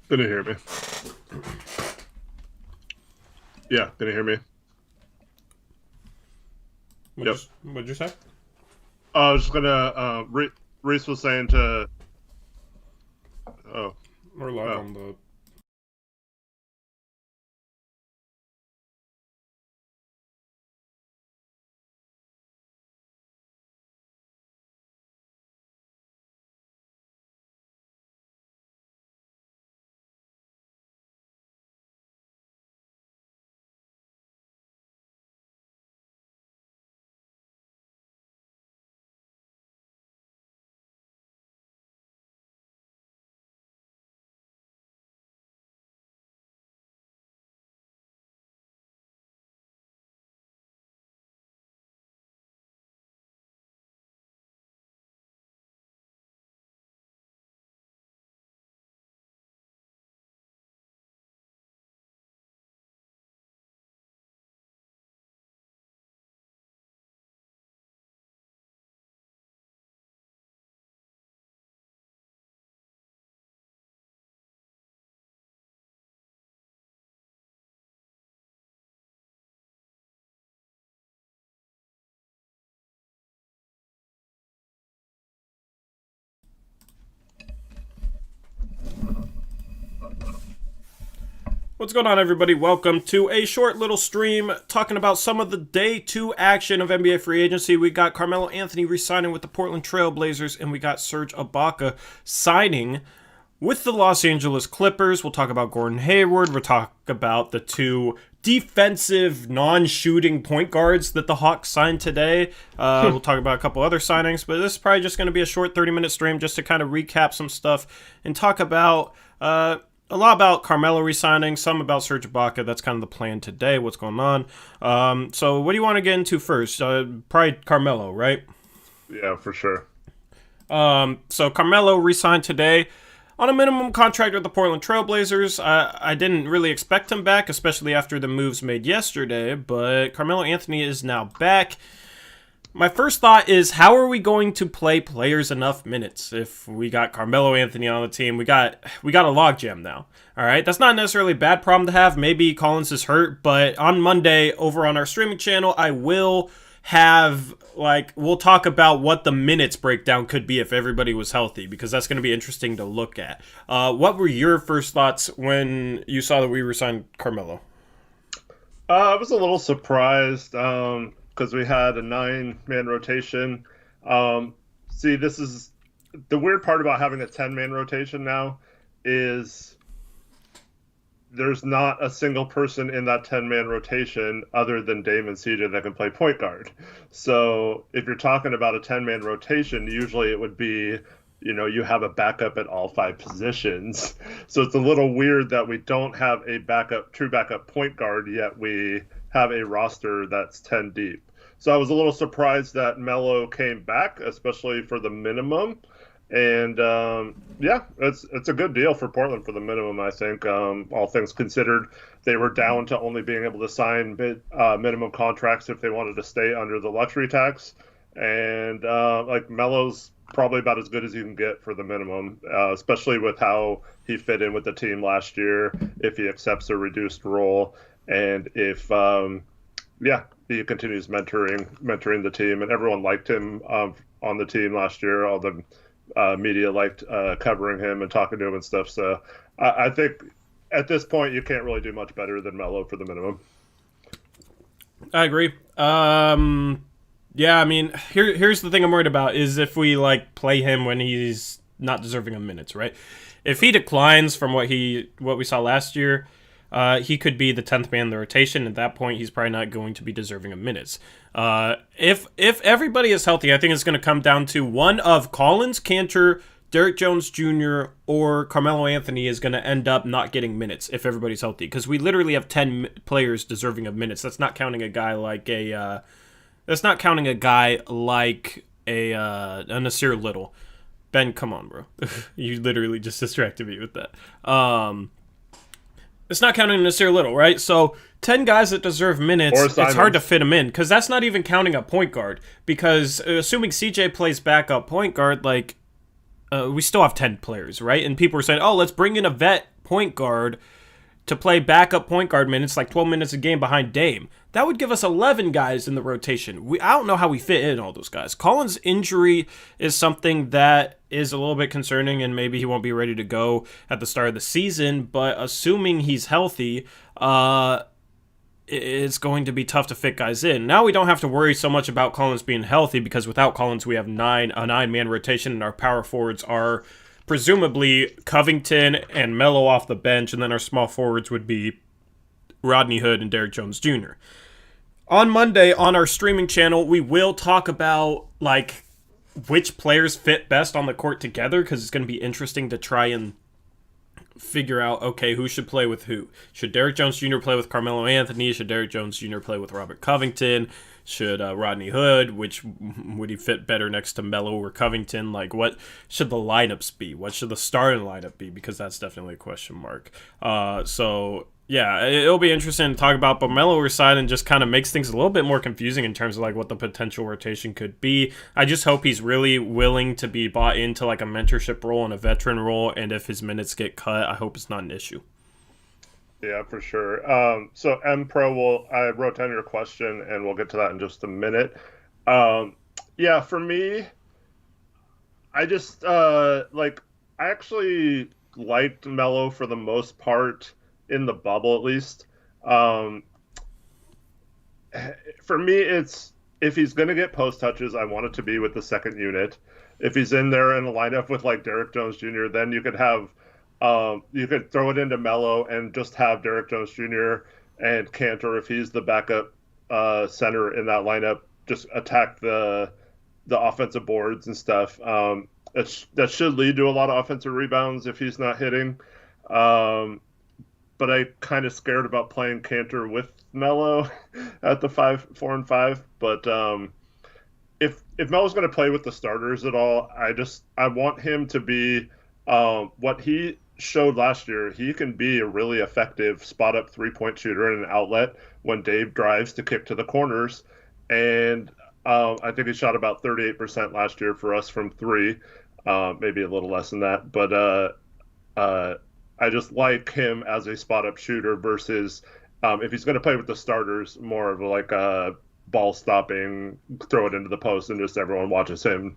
Can you hear me? Yeah, can you hear me? What'd you say? I was just gonna. Reese was saying to. Oh, We're live oh. on the. What's going on, everybody? Welcome to a short little stream talking about some of the day 2 action of NBA free agency. We got Carmelo Anthony re-signing with the Portland Trail Blazers, and we got Serge Ibaka signing with the Los Angeles Clippers. We'll talk about Gordon Hayward. We'll talk about the two defensive, non-shooting point guards that the Hawks signed today. We'll talk about a couple other signings, but this is probably just going to be a short 30-minute stream just to kind of recap some stuff and talk about a lot about Carmelo re-signing, some about Serge Ibaka. That's kind of the plan today, what's going on. So what do you want to get into first? Probably Carmelo, right? Yeah, for sure. So Carmelo re-signed today on a minimum contract with the Portland Trail Blazers. I didn't really expect him back, especially after the moves made yesterday, but Carmelo Anthony is now back. My first thought is, how are we going to play players enough minutes if we got Carmelo Anthony on the team? We got a logjam now. All right, that's not necessarily a bad problem to have. Maybe Collins is hurt, but on Monday over on our streaming channel, I will have, we'll talk about what the minutes breakdown could be if everybody was healthy, because that's going to be interesting to look at. What were your first thoughts when you saw that we re-signed Carmelo? I was a little surprised because we had a 9-man rotation. See, this is the weird part about having a 10-man rotation now is there's not a single person in that 10-man rotation other than Dame and CJ that can play point guard. So if you're talking about a 10-man rotation, usually it would be, you have a backup at all 5 positions. So it's a little weird that we don't have a true backup point guard, yet we have a roster that's 10 deep. So I was a little surprised that Melo came back, especially for the minimum. And yeah, it's a good deal for Portland for the minimum, I think. All things considered, they were down to only being able to sign minimum contracts if they wanted to stay under the luxury tax. And Melo's probably about as good as you can get for the minimum, especially with how he fit in with the team last year, if he accepts a reduced role, and if he continues mentoring the team. And everyone liked him on the team last year. All the media liked covering him and talking to him and stuff. So I think at this point you can't really do much better than Melo for the minimum. I agree. Yeah, I mean, here's the thing I'm worried about is if we play him when he's not deserving of minutes, right? If he declines from what we saw last year, he could be the 10th man in the rotation. At that point, he's probably not going to be deserving of minutes. If everybody is healthy, I think it's going to come down to one of Collins, Cantor, Derrick Jones Jr., or Carmelo Anthony is going to end up not getting minutes if everybody's healthy. Because we literally have 10 players deserving of minutes. That's not counting a guy like a Nasir Little. Ben, come on, bro. You literally just distracted me with that. It's not counting Nasir Little, right? So 10 guys that deserve minutes, it's hard to fit them in, because that's not even counting a point guard. Because assuming CJ plays backup point guard, we still have 10 players, right? And people are saying, oh, let's bring in a vet point guard to play backup point guard minutes, like 12 minutes a game behind Dame. That would give us 11 guys in the rotation. I don't know how we fit in all those guys. Collins' injury is something that is a little bit concerning, and maybe he won't be ready to go at the start of the season, but assuming he's healthy, it's going to be tough to fit guys in. Now we don't have to worry so much about Collins being healthy, because without Collins we have a nine-man rotation, and our power forwards are presumably Covington and Melo off the bench, and then our small forwards would be Rodney Hood and Derrick Jones Jr. On Monday, on our streaming channel, we will talk about, like, which players fit best on the court together, because it's going to be interesting to try and figure out, okay, who should play with who. Should Derrick Jones Jr. play with Carmelo Anthony? Should Derrick Jones Jr. play with Robert Covington? Should Rodney Hood, which would he fit better next to Melo or Covington? Like, what should the lineups be? What should the starting lineup be? Because that's definitely a question mark. So, yeah, it'll be interesting to talk about. But Melo resigning just kind of makes things a little bit more confusing in terms of, like, what the potential rotation could be. I just hope he's really willing to be bought into, like, a mentorship role and a veteran role. And if his minutes get cut, I hope it's not an issue. Yeah, for sure. So M Pro, I wrote down your question, and we'll get to that in just a minute. Yeah, for me, I just I actually liked Melo for the most part in the bubble, at least. For me, it's if he's going to get post touches, I want it to be with the second unit. If he's in there in a lineup with like Derrick Jones Jr., then you could have. You could throw it into Melo and just have Derrick Jones Jr. and Cantor, if he's the backup center in that lineup, just attack the offensive boards and stuff. That should lead to a lot of offensive rebounds if he's not hitting. But I kind of scared about playing Cantor with Melo at the 4 and 5. But if Melo's going to play with the starters at all, I want him to be what he showed last year. He can be a really effective spot-up three-point shooter and an outlet when Dave drives to kick to the corners. And I think he shot about 38% last year for us from three, maybe a little less than that. But I just like him as a spot-up shooter versus if he's going to play with the starters, more of like a ball-stopping, throw it into the post, and just everyone watches him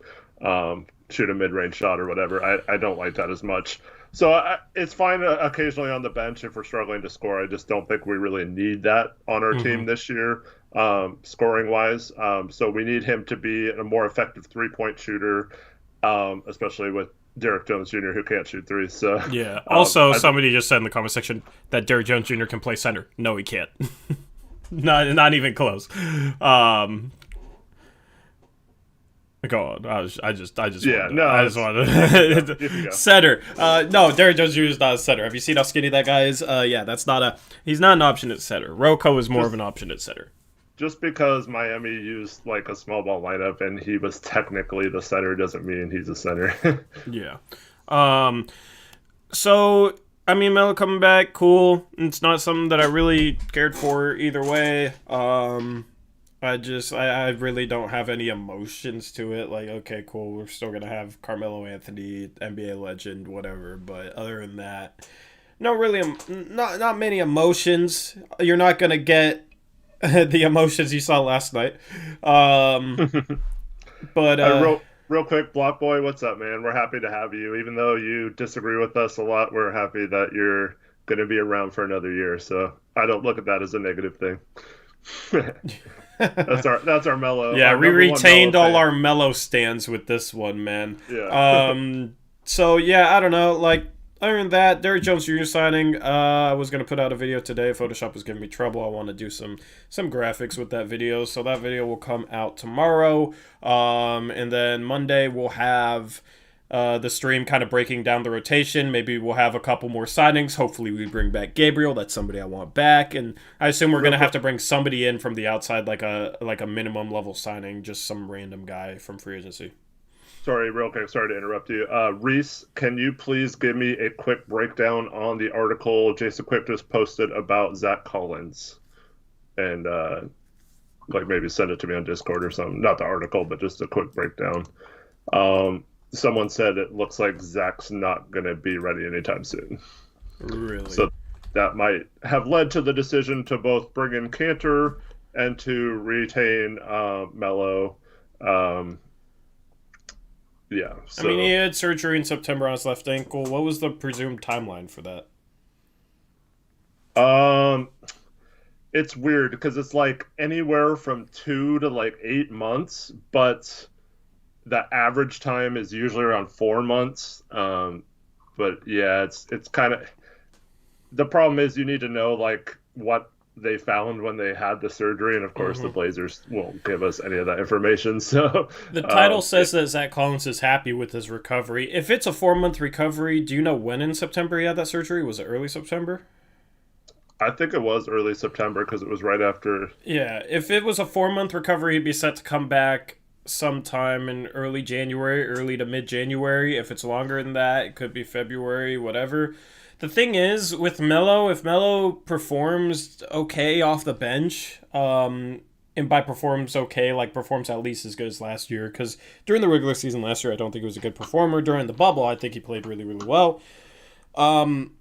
shoot a mid-range shot or whatever. I don't like that as much. So it's fine occasionally on the bench if we're struggling to score. I just don't think we really need that on our team this year, scoring-wise. So we need him to be a more effective three-point shooter, especially with Derrick Jones Jr., who can't shoot threes. So yeah. Also, somebody just said in the comment section that Derrick Jones Jr. can play center. No, he can't. not even close. Go on. I just wanted center. No, Derrick Jones Jr. is not a center. Have you seen how skinny that guy is? Yeah, he's not an option at center. Rocco is more of an option at center. Just because Miami used like a small ball lineup and he was technically the center doesn't mean he's a center. Yeah. So I mean, Melo coming back, cool. It's not something that I really cared for either way. I really don't have any emotions to it. Like, okay, cool, we're still gonna have Carmelo Anthony, NBA legend, whatever. But other than that, not many emotions. You're not gonna get the emotions you saw last night. But real quick, Block Boy, what's up, man? We're happy to have you. Even though you disagree with us a lot, we're happy that you're gonna be around for another year. So I don't look at that as a negative thing. That's our Melo. Yeah, we retained all our Melo stands with this one, man. Yeah. So yeah, I don't know. Like, other than that, Derrick Jones Jr. signing. I was gonna put out a video today. Photoshop was giving me trouble. I want to do some graphics with that video, so that video will come out tomorrow. And then Monday we'll have the stream kind of breaking down the rotation. Maybe we'll have a couple more signings. Hopefully we bring back Gabriel. That's somebody I want back. And I assume we're going to have to bring somebody in from the outside, like a minimum level signing, just some random guy from free agency. Sorry, real quick. Sorry to interrupt you. Reese, can you please give me a quick breakdown on the article Jason Quick just posted about Zach Collins? And maybe send it to me on Discord or something. Not the article, but just a quick breakdown. Someone said it looks like Zach's not going to be ready anytime soon. Really? So that might have led to the decision to both bring in Cantor and to retain Melo. Um, yeah, I mean, he so had surgery in September on his left ankle. What was the presumed timeline for that? um, it's weird because it's like anywhere from 2 to like 8 months, but the average time is usually around 4 months. But yeah, it's kind of the problem is you need to know like what they found when they had the surgery, and of course the Mm-hmm. Blazers won't give us any of that information. So, The title it, says that Zach Collins is happy with his recovery. If it's a 4 month recovery, do you know when in September he had that surgery? Was it early September? I think it was early September because it was right after. Yeah, if it was a 4 month recovery, he'd be set to come back sometime in early January, early to mid January. If it's longer than that, it could be February, whatever. The thing is with Melo, if Melo performs okay off the bench, and by performs okay, like performs at least as good as last year, because during the regular season last year, I don't think he was a good performer. During the bubble, I think he played really, really well. Um,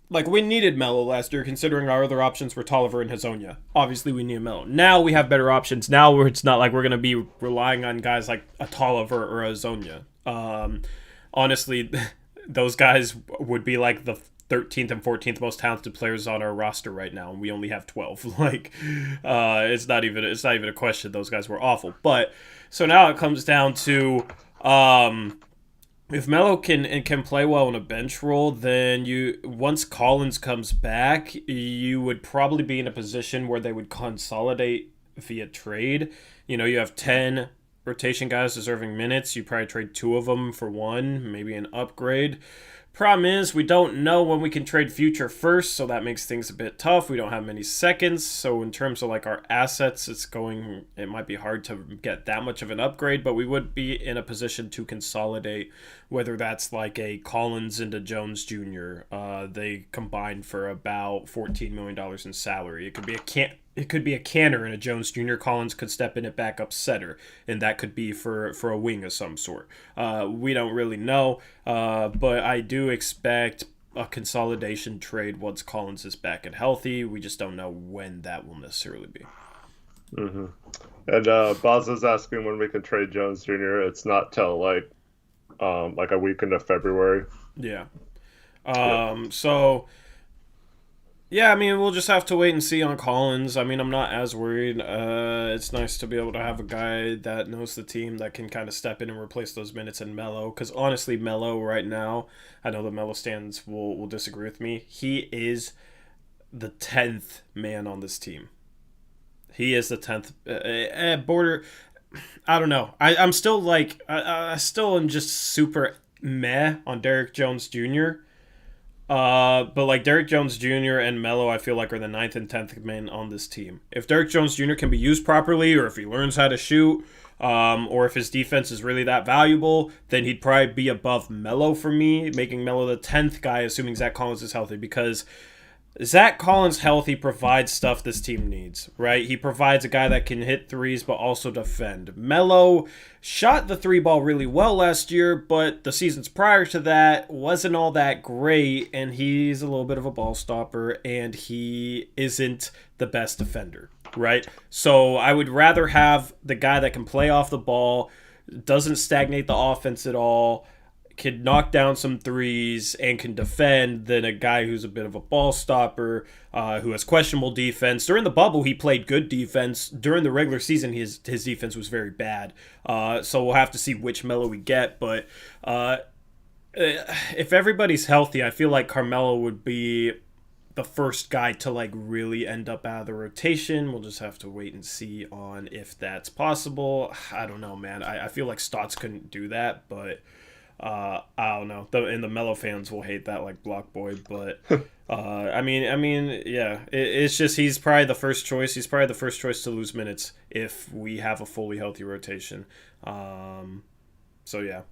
like we needed Melo last year, considering our other options were Tolliver and Hazonia. Obviously, we need Melo. Now we have better options. Now where it's not like we're gonna be relying on guys like a Tolliver or a Hazonia. Honestly, those guys would be like the 13th and 14th most talented players on our roster right now, and we only have 12. Like, it's not even a question. Those guys were awful. But so now it comes down to if Melo can play well in a bench role, then you once Collins comes back, you would probably be in a position where they would consolidate via trade. You have 10 rotation guys deserving minutes. You probably trade two of them for one, maybe an upgrade. Problem is, we don't know when we can trade future first, so that makes things a bit tough. We don't have many seconds, so in terms of like our assets, it might be hard to get that much of an upgrade, but we would be in a position to consolidate, whether that's like a Collins into Jones Jr. They combined for about $14 million in salary. It could be a Canner and a Jones Jr. Collins could step in at backup setter, and that could be for a wing of some sort. We don't really know, but I do expect a consolidation trade once Collins is back and healthy. We just don't know when that will necessarily be. Hmm. And Boz is asking when we can trade Jones Jr. It's not till like a week into February. Yeah. Yep. So yeah, I mean, we'll just have to wait and see on Collins. I mean, I'm not as worried. It's nice to be able to have a guy that knows the team that can kind of step in and replace those minutes in Melo. Because honestly, Melo right now, I know the Melo stands will disagree with me. He is the 10th man on this team. He is the 10th border. I don't know. I'm still like I still am just super meh on Derrick Jones Jr. But like Derrick Jones Jr. and Melo, I feel like are the ninth and 10th men on this team. If Derrick Jones Jr. can be used properly, or if he learns how to shoot, or if his defense is really that valuable, then he'd probably be above Melo for me, making Melo the 10th guy, assuming Zach Collins is healthy, because Zach Collins healthy provides stuff this team needs, right? He provides a guy that can hit threes but also defend. Melo shot the three ball really well last year, but the seasons prior to that wasn't all that great, and he's a little bit of a ball stopper, and he isn't the best defender, right? So I would rather have the guy that can play off the ball, doesn't stagnate the offense at all, can knock down some threes and can defend than a guy who's a bit of a ball stopper, who has questionable defense. During the bubble, he played good defense. During the regular season, his defense was very bad. So we'll have to see which Melo we get. But if everybody's healthy, I feel like Carmelo would be the first guy to like really end up out of the rotation. We'll just have to wait and see on if that's possible. I don't know, man. I feel like Stotts couldn't do that, but I don't know. And the Melo fans will hate that like Block Boy, but I mean, yeah. It's just he's probably the first choice. He's probably the first choice to lose minutes if we have a fully healthy rotation. So yeah.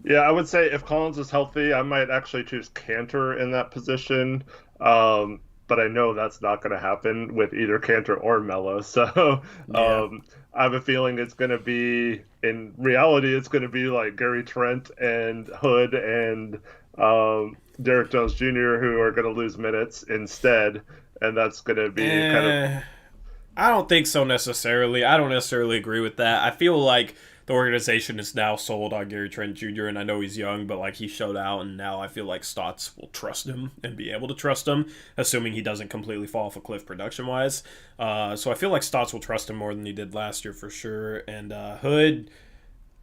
Yeah, I would say if Collins is healthy, I might actually choose Cantor in that position. But I know that's not going to happen with either Cantor or Melo. So Yeah. I have a feeling it's going to be, in reality, it's going to be like Gary Trent and Hood and Derek Jones Jr., who are going to lose minutes instead, and that's going to be kind of. Eh, I don't think so necessarily. I don't necessarily agree with that. I feel like the organization is now sold on Gary Trent Jr. and I know he's young, but like he showed out, and now I feel like Stotts will trust him and be able to trust him, assuming he doesn't completely fall off a cliff production wise. So I feel like Stotts will trust him more than he did last year for sure. And Hood.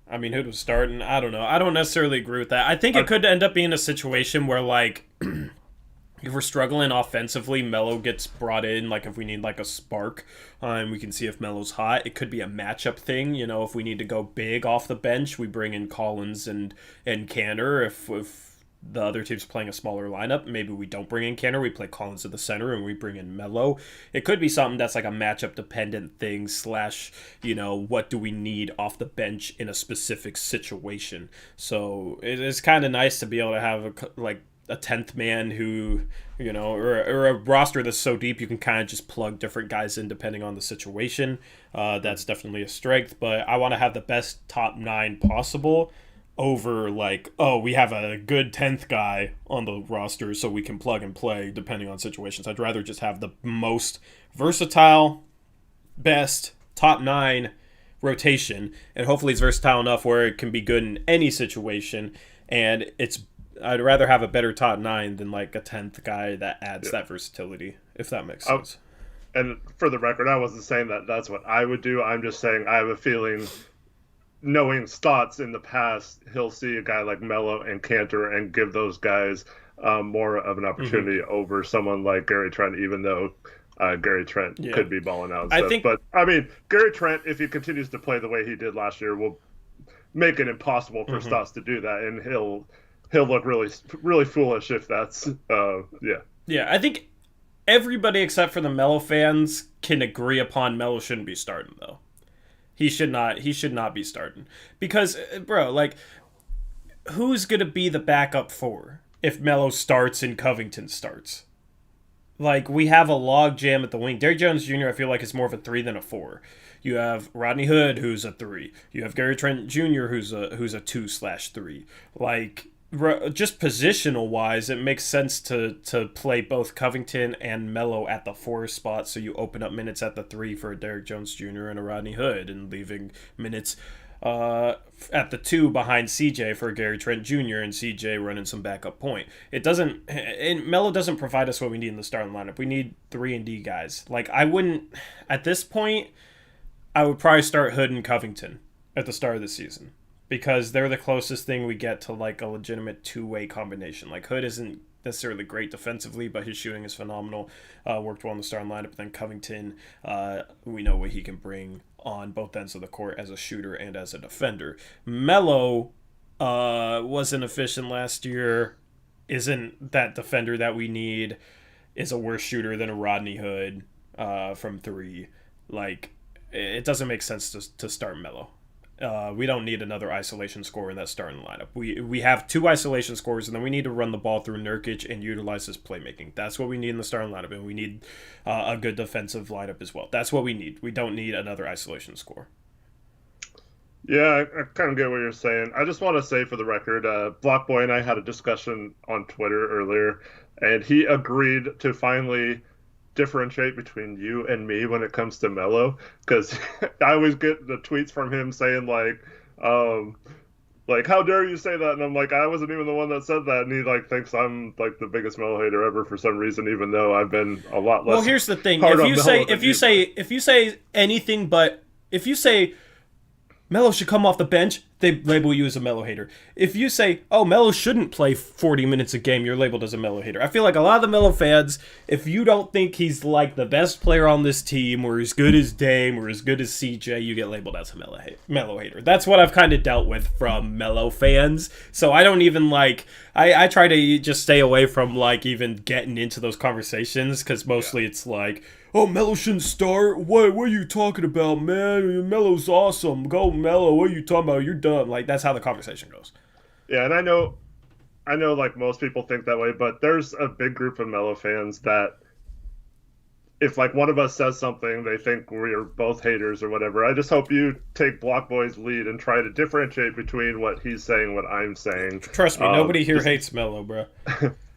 I mean, Hood was starting. I don't know. I don't necessarily agree with that. I think it could end up being a situation where, like, if we're struggling offensively, Melo gets brought in. Like, if we need, like, a spark, we can see if Melo's hot. It could be a matchup thing. You know, if we need to go big off the bench, we bring in Collins and Cantor. If the other team's playing a smaller lineup, maybe we don't bring in Cantor. We play Collins at the center and we bring in Melo. It could be something that's like a matchup dependent thing slash, you know, what do we need off the bench in a specific situation. So it is kind of nice to be able to have a 10th man who, you know, or a roster that's so deep you can kind of just plug different guys in depending on the situation. That's definitely a strength, but I want to have the best top 9 possible over like, oh, we have a good 10th guy on the roster so we can plug and play depending on situations. I'd rather just have the most versatile, best top 9 rotation, and hopefully it's versatile enough where it can be good in any situation, and I'd rather have a better top 9 than like a 10th guy that adds that versatility, if that makes sense. And for the record, I wasn't saying that that's what I would do. I'm just saying I have a feeling, knowing Stotts in the past, he'll see a guy like Melo and Cantor and give those guys more of an opportunity over someone like Gary Trent, even though Gary Trent could be balling out and stuff. But, I mean, Gary Trent, if he continues to play the way he did last year, will make it impossible for Stotts to do that, and he'll look really, really foolish if that's, Yeah, I think everybody except for the Melo fans can agree upon Melo shouldn't be starting, though. He should not be starting. Because, bro, like, who's going to be the backup for if Melo starts and Covington starts? Like, we have a log jam at the wing. Derrick Jones Jr., I feel like, is more of a 3 than a 4. You have Rodney Hood, who's a 3. You have Gary Trent Jr., who's a 2/3. Like, just positional wise, it makes sense to play both Covington and Melo at the 4 spot, so you open up minutes at the 3 for a Derrick Jones Jr. and a Rodney Hood, and leaving minutes at the 2 behind CJ for Gary Trent Jr. and CJ running some backup point. And Melo doesn't provide us what we need in the starting lineup. We need 3-and-D guys. Like, I wouldn't, at this point, I would probably start Hood and Covington at the start of the season, because they're the closest thing we get to like a legitimate 2-way combination. Like, Hood isn't necessarily great defensively, but his shooting is phenomenal. Worked well in the starting lineup. But then Covington, we know what he can bring on both ends of the court as a shooter and as a defender. Melo wasn't efficient last year, isn't that defender that we need, is a worse shooter than a Rodney Hood from 3. Like, it doesn't make sense to start Melo. We don't need another isolation scorer in that starting lineup. We have 2 isolation scorers, and then we need to run the ball through Nurkic and utilize his playmaking. That's what we need in the starting lineup, and we need a good defensive lineup as well. That's what we need. We don't need another isolation scorer. Yeah, I kind of get what you're saying. I just want to say for the record, Blockboy and I had a discussion on Twitter earlier, and he agreed to finally differentiate between you and me when it comes to Melo, because I always get the tweets from him saying like, how dare you say that? And I'm like, I wasn't even the one that said that, and he like thinks I'm like the biggest Melo hater ever for some reason, even though I've been a lot less. Well, here's the thing: if you say anything, but if you say Melo should come off the bench, they label you as a Melo hater. If you say, oh, Melo shouldn't play 40 minutes a game, you're labeled as a Melo hater. I feel like a lot of the Melo fans, if you don't think he's like the best player on this team, or as good as Dame, or as good as CJ, you get labeled as a Melo hater. That's what I've kind of dealt with from Melo fans. So I don't even like, I try to just stay away from like even getting into those conversations, because mostly it's like, oh, Melo shouldn't start? What are you talking about, man? Melo's awesome. Go Melo. What are you talking about? You're dumb. Like, that's how the conversation goes. Yeah, and I know like most people think that way, but there's a big group of Melo fans that if like one of us says something, they think we're both haters or whatever. I just hope you take Block Boy's lead and try to differentiate between what he's saying and what I'm saying. Trust me, nobody here hates Melo, bro.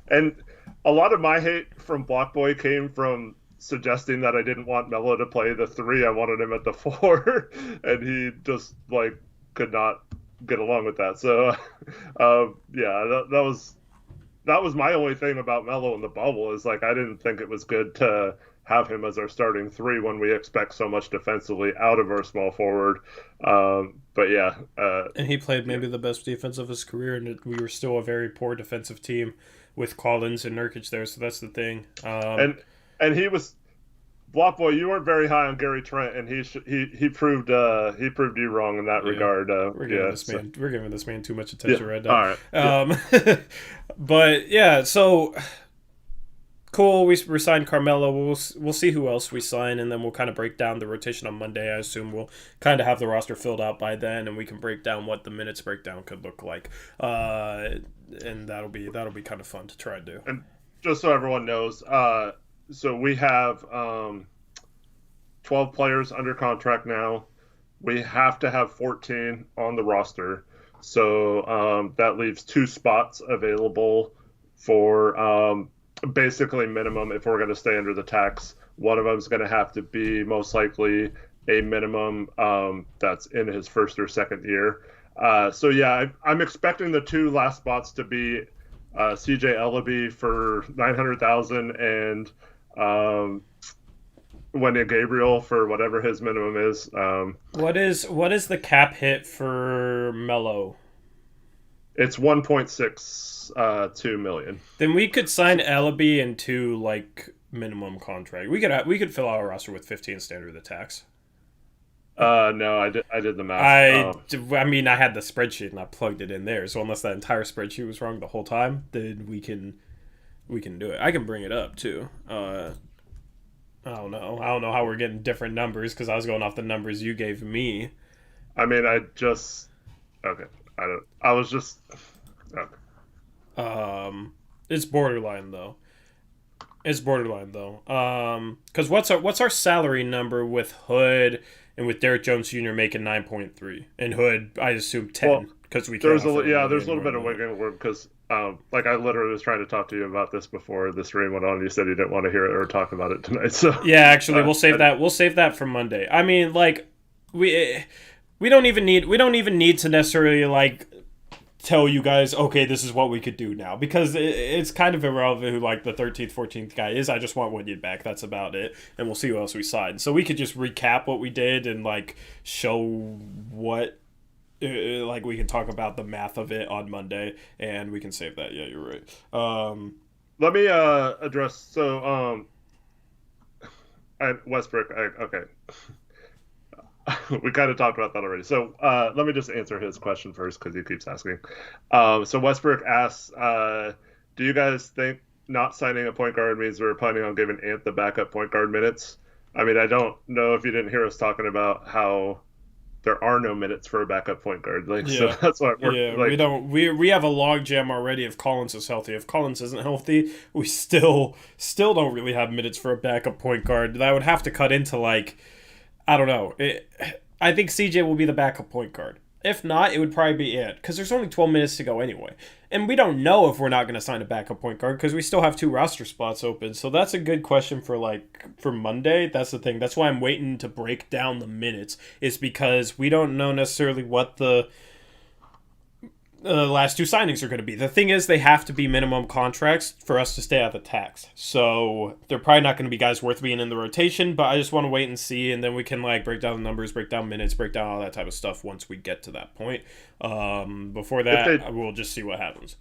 And a lot of my hate from Block Boy came from suggesting that I didn't want Melo to play the 3. I wanted him at the 4, and he just like could not get along with that. So, yeah, that was my only thing about Melo in the bubble is like I didn't think it was good to have him as our starting 3 when we expect so much defensively out of our small forward. But yeah, and he played maybe the best defense of his career, and we were still a very poor defensive team with Collins and Nurkic there. So that's the thing. And he was Block Boy. You weren't very high on Gary Trent, and he proved you wrong in that regard. We're giving this man too much attention right now. All right. But yeah, so cool. We signed Carmelo. We'll see who else we sign, and then we'll kind of break down the rotation on Monday. I assume we'll kind of have the roster filled out by then, and we can break down what the minutes breakdown could look like. And that'll be kind of fun to try to do. And just so everyone knows, so we have 12 players under contract now. We have to have 14 on the roster. So that leaves 2 spots available for basically minimum if we're going to stay under the tax. One of them is going to have to be most likely a minimum that's in his first or second year. So yeah, I'm expecting the 2 last spots to be CJ Ellaby for $900,000 and Wendy Gabriel for whatever his minimum is. What is the cap hit for Melo? It's 1.62 million. Then we could sign Ellaby into like minimum contract. We could fill out a roster with 15 standard of the tax. No, I did the math. I mean, I had the spreadsheet and I plugged it in there. So unless that entire spreadsheet was wrong the whole time, then we can do it. I can bring it up too. I don't know how we're getting different numbers because I was going off the numbers you gave me. I mean, I was just. Okay. It's borderline though. Because what's our salary number with Hood and with Derrick Jones Jr. making 9.3 and Hood I assume 10 because there's a little bit of wiggle room because like I literally was trying to talk to you about this before the stream went on. You said you didn't want to hear it or talk about it tonight. So yeah, actually we'll save that. We'll save that for Monday. I mean, like we don't even need to necessarily like tell you guys, okay, this is what we could do now, because it's kind of irrelevant who like the 13th, 14th guy is. I just want Woodyard back. That's about it, and we'll see who else we sign. So we could just recap what we did and like show what, like we can talk about the math of it on Monday, and we can save that. Yeah, you're right. Let me address Westbrook. Okay. We kind of talked about that already. So let me just answer his question first because he keeps asking. So Westbrook asks, do you guys think not signing a point guard means we're planning on giving Ant the backup point guard minutes? I mean, I don't know if you didn't hear us talking about how there are no minutes for a backup point guard. Like, yeah. So that's why we have a log jam already if Collins is healthy. If Collins isn't healthy, we still don't really have minutes for a backup point guard. That would have to cut into like, I don't know. I think CJ will be the backup point guard. If not, it would probably be Ant, because there's only 12 minutes to go anyway. And we don't know if we're not going to sign a backup point guard because we still have 2 roster spots open. So that's a good question for Monday. That's the thing. That's why I'm waiting to break down the minutes, is because we don't know necessarily what the last 2 signings are going to be. The thing is, they have to be minimum contracts for us to stay out of the tax. So they're probably not going to be guys worth being in the rotation, but I just want to wait and see, and then we can like break down the numbers, break down minutes, break down all that type of stuff once we get to that point. Before that, we'll just see what happens.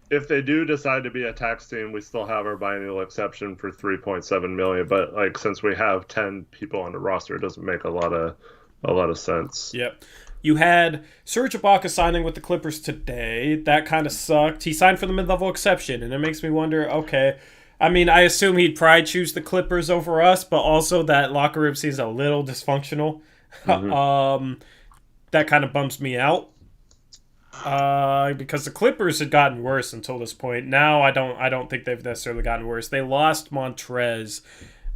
If they do decide to be a tax team, we still have our biennial exception for $3.7 million, but like since we have 10 people on the roster, it doesn't make a lot of sense. Yep. You had Serge Ibaka signing with the Clippers today. That kind of sucked. He signed for the mid-level exception, and it makes me wonder, okay, I mean, I assume he'd probably choose the Clippers over us, but also that locker room seems a little dysfunctional. Mm-hmm. That kind of bums me out. Because the Clippers had gotten worse until this point. Now I don't think they've necessarily gotten worse. They lost Montrez,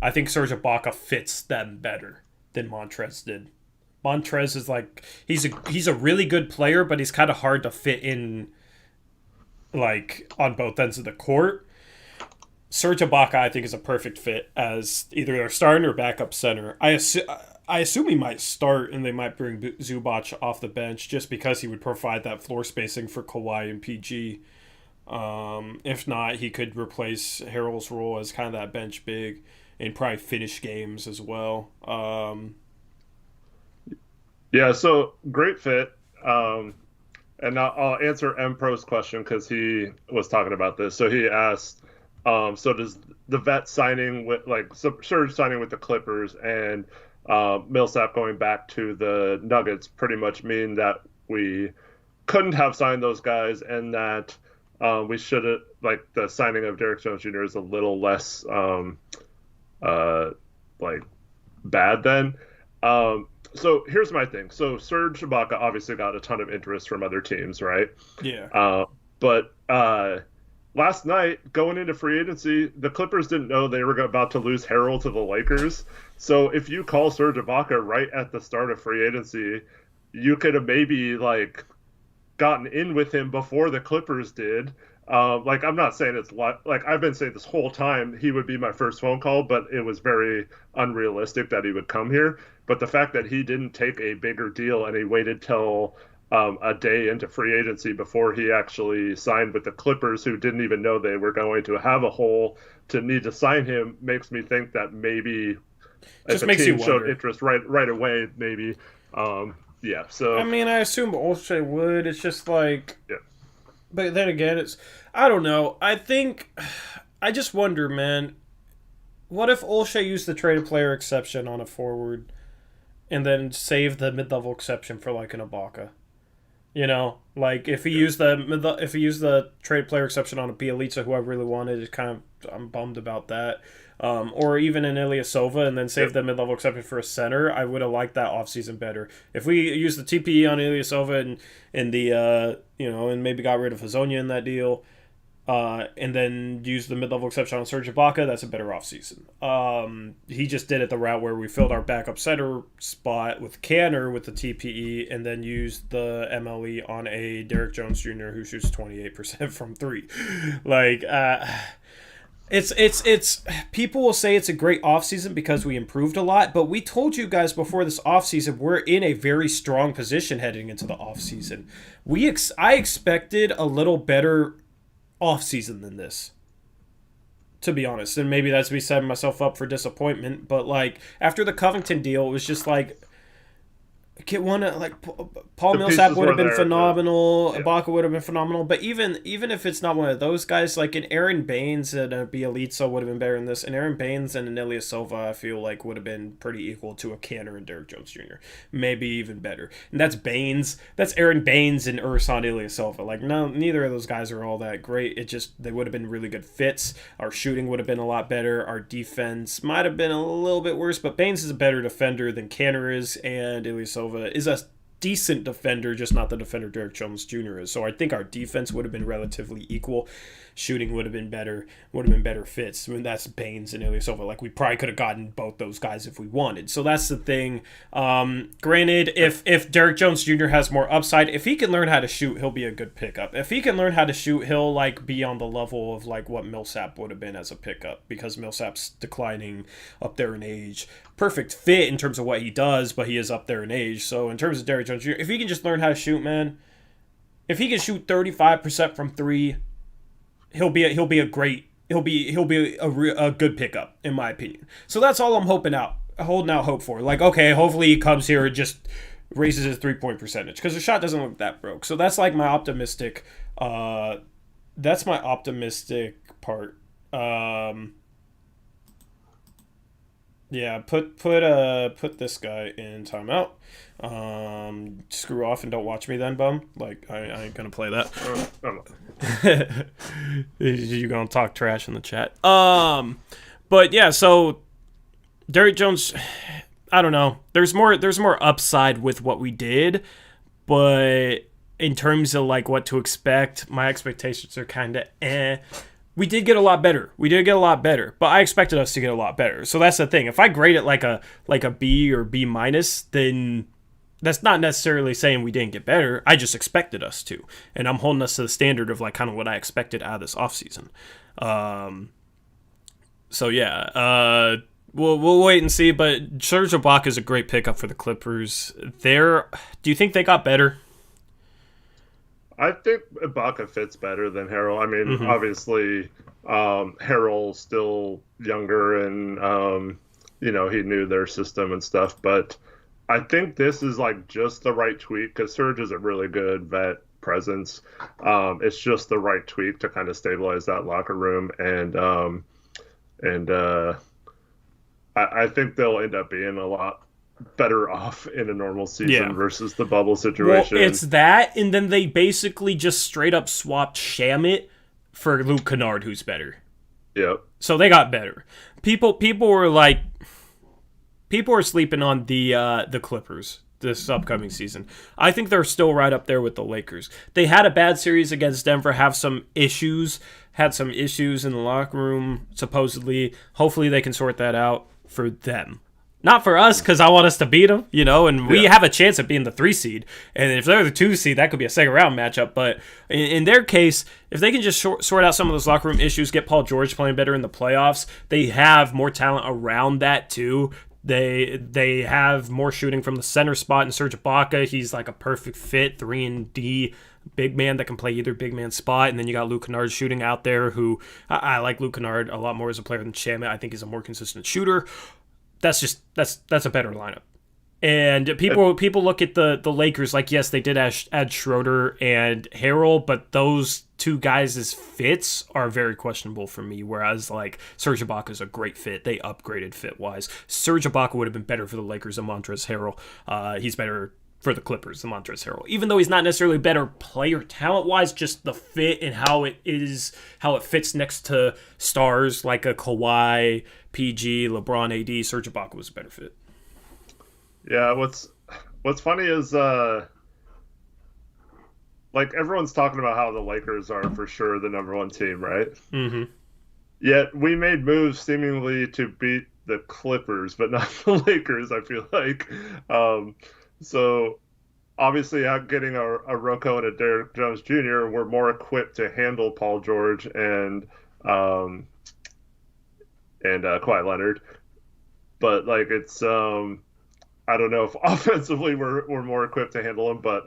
I think Serge Ibaka fits them better than Montrez did. Montrez is like he's a really good player, but he's kind of hard to fit in like on both ends of the court. Serge Ibaka, I think, is a perfect fit as either their starting or backup center. I assume he might start, and they might bring Zubac off the bench just because he would provide that floor spacing for Kawhi and PG. If not, he could replace Harrell's role as kind of that bench big and probably finish games as well. Yeah, so great fit. And I'll answer M Pro's question because he was talking about this. So he asked, so does the vet signing with Serge signing with the Clippers and Millsap going back to the Nuggets pretty much mean that we couldn't have signed those guys and that we should have, like, the signing of Derrick Jones Jr. is a little less bad then. So here's my thing. So Serge Ibaka obviously got a ton of interest from other teams, right? Yeah. But last night, going into free agency, the Clippers didn't know they were about to lose Harrell to the Lakers. So if you call Serge Ibaka right at the start of free agency, you could have maybe gotten in with him before the Clippers did. I'm not saying it's like I've been saying this whole time he would be my first phone call, but it was very unrealistic that he would come here. But the fact that he didn't take a bigger deal and he waited till a day into free agency before he actually signed with the Clippers, who didn't even know they were going to have a hole to need to sign him, makes me think that maybe just if makes a team you showed wonder. interest right away, maybe. Yeah. So I mean, I assume Olshey would. It's just like, yeah. But then again, I don't know. I just wonder, man. What if Olshey used the traded player exception on a forward, and then saved the mid-level exception for like an Ibaka? You know, like if he used the trade player exception on a Bielitsa, who I really wanted, I'm bummed about that. Or even an Ilyasova, and then save the mid-level exception for a center. I would have liked that offseason better. If we used the TPE on Ilyasova and the and maybe got rid of Hazonia in that deal, and then used the mid-level exception on Serge Ibaka, that's a better offseason. He just did it the route where we filled our backup center spot with Canner with the TPE, and then used the MLE on a Derrick Jones Jr. who shoots 28% from three. It's people will say it's a great offseason because we improved a lot, but we told you guys before this offseason we're in a very strong position heading into the offseason. I expected a little better offseason than this, to be honest, and maybe that's me setting myself up for disappointment, but after the Covington deal, it was just get one Paul Millsap would have been phenomenal. Yeah. Ibaka would have been phenomenal. But even if it's not one of those guys, like an Aaron Baines and a Bielitsa would have been better than this. And Aaron Baines and an Ilyasova, I feel like would have been pretty equal to a Canner and Derrick Jones Jr. Maybe even better. And that's Baines. That's Aaron Baines and Ersan Ilyasova. No, neither of those guys are all that great. They would have been really good fits. Our shooting would have been a lot better. Our defense might have been a little bit worse. But Baines is a better defender than Canner is, and Ilyasova is a decent defender, just not the defender Derrick Jones Jr. is. So I think our defense would have been relatively equal. Shooting would have been better fits. I mean, that's Baines and Ilyasova. We probably could have gotten both those guys if we wanted. So that's the thing. Granted, if Derrick Jones Jr. has more upside, if he can learn how to shoot, he'll be a good pickup. If he can learn how to shoot, he'll be on the level of what Millsap would have been as a pickup, because Millsap's declining up there in age. Perfect fit in terms of what he does, but he is up there in age. So in terms of Derrick Jones Jr., if he can just learn how to shoot, man, if he can shoot 35% from three, he'll be a good pickup, in my opinion. So that's all I'm holding out hope for. Okay, hopefully he comes here and just raises his 3-point percentage, because the shot doesn't look that broke. So that's my optimistic. That's my optimistic part. Yeah, put this guy in timeout. Screw off and don't watch me then, bum. I ain't gonna play that. You gonna talk trash in the chat. But yeah, so Derrick Jones, I don't know. There's more upside with what we did, but in terms of what to expect, my expectations are kind of We did get a lot better. But I expected us to get a lot better. So that's the thing. If I grade it like a B or B minus, then that's not necessarily saying we didn't get better. I just expected us to, and I'm holding us to the standard of like kind of what I expected out of this offseason. So yeah, we'll wait and see. But Serge Ibaka is a great pickup for the Clippers. Do you think they got better? I think Ibaka fits better than Harrell. I mean, obviously, Harrell's still younger and, he knew their system and stuff. But I think this is like just the right tweak because Serge is a really good vet presence. It's just the right tweak to kind of stabilize that locker room. And I think they'll end up being a lot better off in a normal season versus the bubble situation. Well, it's that, and then they basically just straight up swapped Shamit for Luke Kennard, who's better. Yep. So they got better. People were sleeping on the Clippers this upcoming season. I think they're still right up there with the Lakers. They had a bad series against Denver, had some issues in the locker room, supposedly. Hopefully they can sort that out for them. Not for us, because I want us to beat them, and we have a chance at being the 3 seed. And if they're the 2 seed, that could be a second round matchup. But in their case, if they can just sort out some of those locker room issues, get Paul George playing better in the playoffs, they have more talent around that too. They have more shooting from the center spot in Serge Ibaka. He's like a perfect fit, 3 and D big man that can play either big man spot. And then you got Luke Kennard shooting out there, who I like Luke Kennard a lot more as a player than Shamit. I think he's a more consistent shooter. That's a better lineup. And people look at the Lakers like, yes, they did add Schroeder and Harrell, but those two guys' fits are very questionable for me, whereas like Serge Ibaka is a great fit. They upgraded fit-wise. Serge Ibaka would have been better for the Lakers than Montrezl Harrell. He's better for the Clippers than Montrezl Harrell. Even though he's not necessarily better player talent-wise, just the fit and how it fits next to stars like a Kawhi, PG, LeBron, AD, Serge Ibaka was a better fit. Yeah, what's funny is like everyone's talking about how the Lakers are for sure the number 1 team, right? Mm-hmm. Yet we made moves seemingly to beat the Clippers, but not the Lakers, I feel like. So obviously getting a Rocco and a Derrick Jones Jr., we're more equipped to handle Paul George and Kawhi Leonard. But like it's I don't know if offensively we're more equipped to handle them, but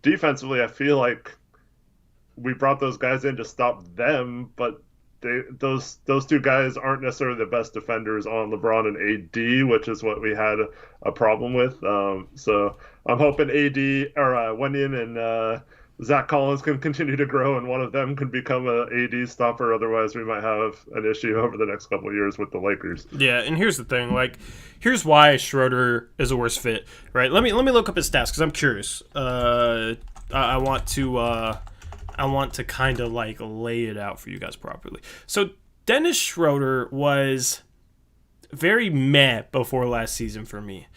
defensively I feel like we brought those guys in to stop them, but those 2 guys aren't necessarily the best defenders on LeBron and AD, which is what we had a problem with. So I'm hoping AD or Wenyan and Zach Collins can continue to grow, and one of them can become a AD stopper. Otherwise, we might have an issue over the next couple of years with the Lakers. Yeah, and here's the thing. Like, here's why Schroeder is a worse fit. Right? Let me look up his stats because I'm curious. I want to kind of like lay it out for you guys properly. So Dennis Schroeder was very meh before last season for me.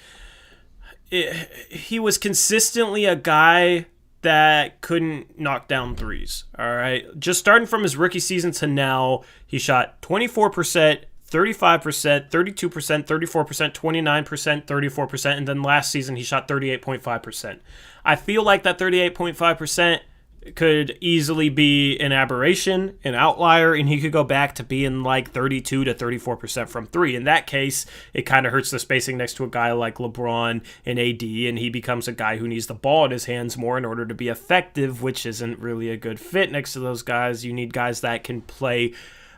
He was consistently a guy that couldn't knock down threes. All right. Just starting from his rookie season to now, he shot 24%, 35%, 32%, 34%, 29%, 34%, and then last season he shot 38.5%. I feel like that 38.5% could easily be an aberration, an outlier, and he could go back to being like 32 to 34% from 3. In that case, it kind of hurts the spacing next to a guy like LeBron and AD, and he becomes a guy who needs the ball in his hands more in order to be effective, which isn't really a good fit next to those guys. You need guys that can play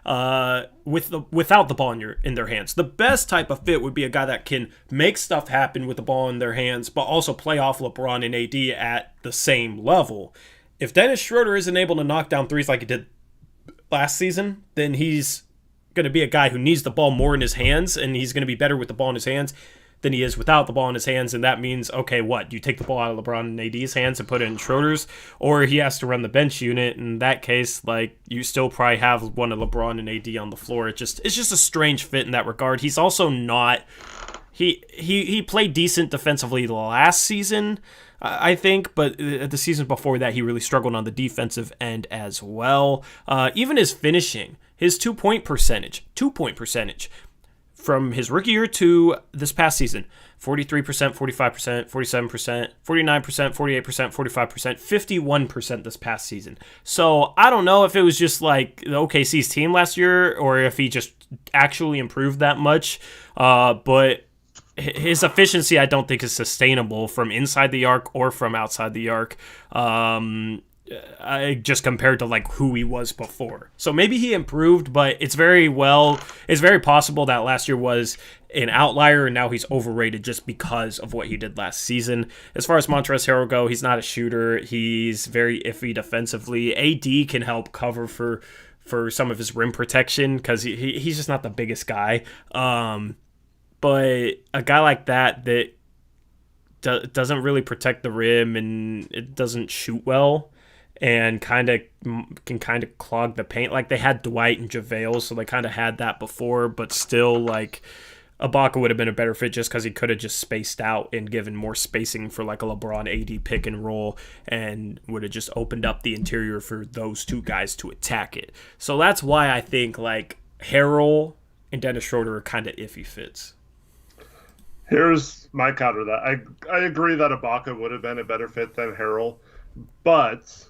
without the ball in their hands. The best type of fit would be a guy that can make stuff happen with the ball in their hands, but also play off LeBron and AD at the same level. If Dennis Schroeder isn't able to knock down threes like he did last season, then he's going to be a guy who needs the ball more in his hands, and he's going to be better with the ball in his hands than he is without the ball in his hands. And that means, okay, what? You take the ball out of LeBron and AD's hands and put it in Schroeder's, or he has to run the bench unit. In that case, like, you still probably have one of LeBron and AD on the floor. It's just a strange fit in that regard. He's also not He played decent defensively last season, I think, but the season before that, he really struggled on the defensive end as well. Even his finishing, his 2-point percentage from his rookie year to this past season, 43%, 45%, 47%, 49%, 48%, 45%, 51% this past season. So I don't know if it was just like the OKC's team last year or if he just actually improved that much, but his efficiency, I don't think, is sustainable from inside the arc or from outside the arc. Just compared to like who he was before. So maybe he improved, but it's very possible that last year was an outlier and now he's overrated just because of what he did last season. As far as Montrezl Harrell go, he's not a shooter. He's very iffy defensively. AD can help cover for some of his rim protection because he's just not the biggest guy. But a guy like that doesn't really protect the rim and it doesn't shoot well and can clog the paint. Like they had Dwight and JaVale, so they kind of had that before, but still like Ibaka would have been a better fit just because he could have just spaced out and given more spacing for like a LeBron AD pick and roll and would have just opened up the interior for those two guys to attack it. So that's why I think like Harrell and Dennis Schroeder are kind of iffy fits. Here's my counter to that. I agree that Ibaka would have been a better fit than Harrell, but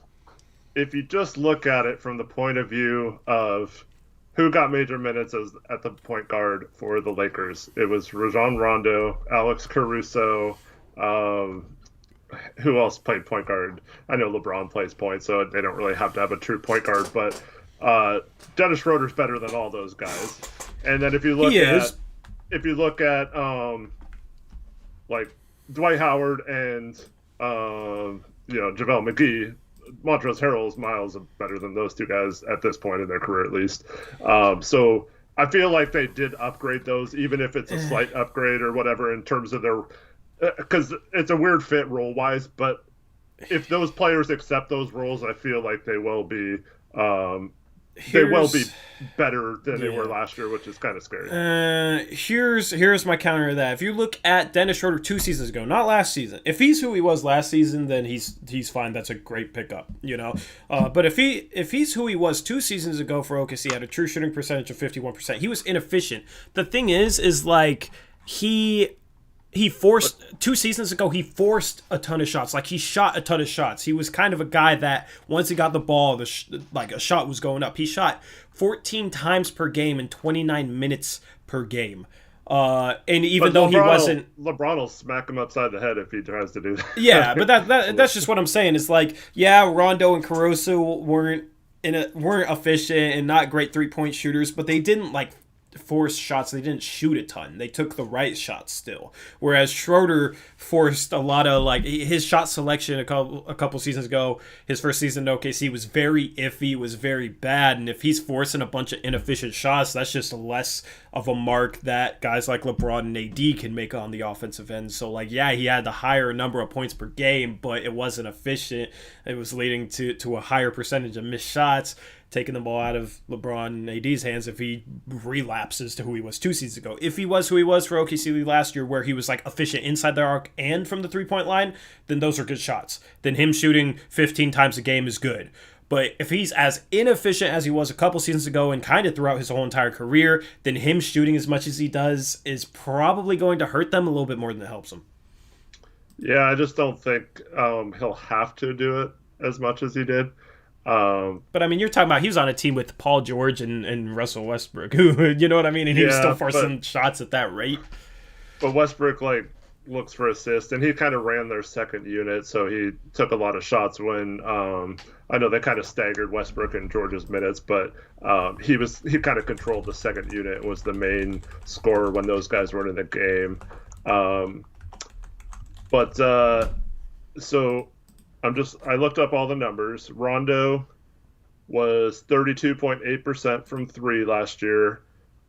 if you just look at it from the point of view of who got major minutes at the point guard for the Lakers, it was Rajon Rondo, Alex Caruso. Who else played point guard? I know LeBron plays point, so they don't really have to have a true point guard, but Dennis Schroeder's better than all those guys. And then if you look at like Dwight Howard and JaVale McGee, Montrezl Harrell is miles better than those two guys at this point in their career, at least. So I feel like they did upgrade those, even if it's a slight upgrade or whatever in terms of their because it's a weird fit role-wise, but if those players accept those roles, I feel like they will be better than they were last year, which is kind of scary. Here's my counter to that. If you look at Dennis Schroeder 2 seasons ago, not last season, if he's who he was last season, then he's fine. That's a great pickup, But if he's who he was 2 seasons ago for OKC, had a true shooting percentage of 51%. He was inefficient. The thing is like he forced 2 seasons ago. He forced a ton of shots. Like he shot a ton of shots. He was kind of a guy that once he got the ball, like a shot was going up. He shot 14 times per game and 29 minutes per game. And even though he wasn't, LeBron will smack him upside the head if he tries to do that. Yeah, but that's just what I'm saying. It's like, yeah, Rondo and Caruso weren't efficient and not great 3-point shooters, but they didn't like forced shots. They didn't shoot a ton. They took the right shots still. Whereas Schroeder forced a lot of like his shot selection a couple seasons ago. His first season in OKC was very iffy, was very bad. And if he's forcing a bunch of inefficient shots, that's just less of a mark that guys like LeBron and AD can make on the offensive end. So like, yeah, he had the higher number of points per game, but it wasn't efficient. It was leading to a higher percentage of missed shots, taking the ball out of LeBron and AD's hands if he relapses to who he was 2 seasons ago. If he was who he was for OKC last year, where he was like efficient inside the arc and from the 3-point line, then those are good shots. Then him shooting 15 times a game is good. But if he's as inefficient as he was a couple seasons ago and kind of throughout his whole entire career, then him shooting as much as he does is probably going to hurt them a little bit more than it helps them. Yeah, I just don't think he'll have to do it as much as he did. But I mean, you're talking about he was on a team with Paul George and Russell Westbrook, who, you know what I mean? And he was still forcing shots at that rate. But Westbrook looks for assists, and he kind of ran their second unit, so he took a lot of shots when I know they kind of staggered Westbrook and George's minutes, but he kind of controlled the second unit, was the main scorer when those guys were in the game. So I looked up all the numbers. Rondo was 32.8% from 3 last year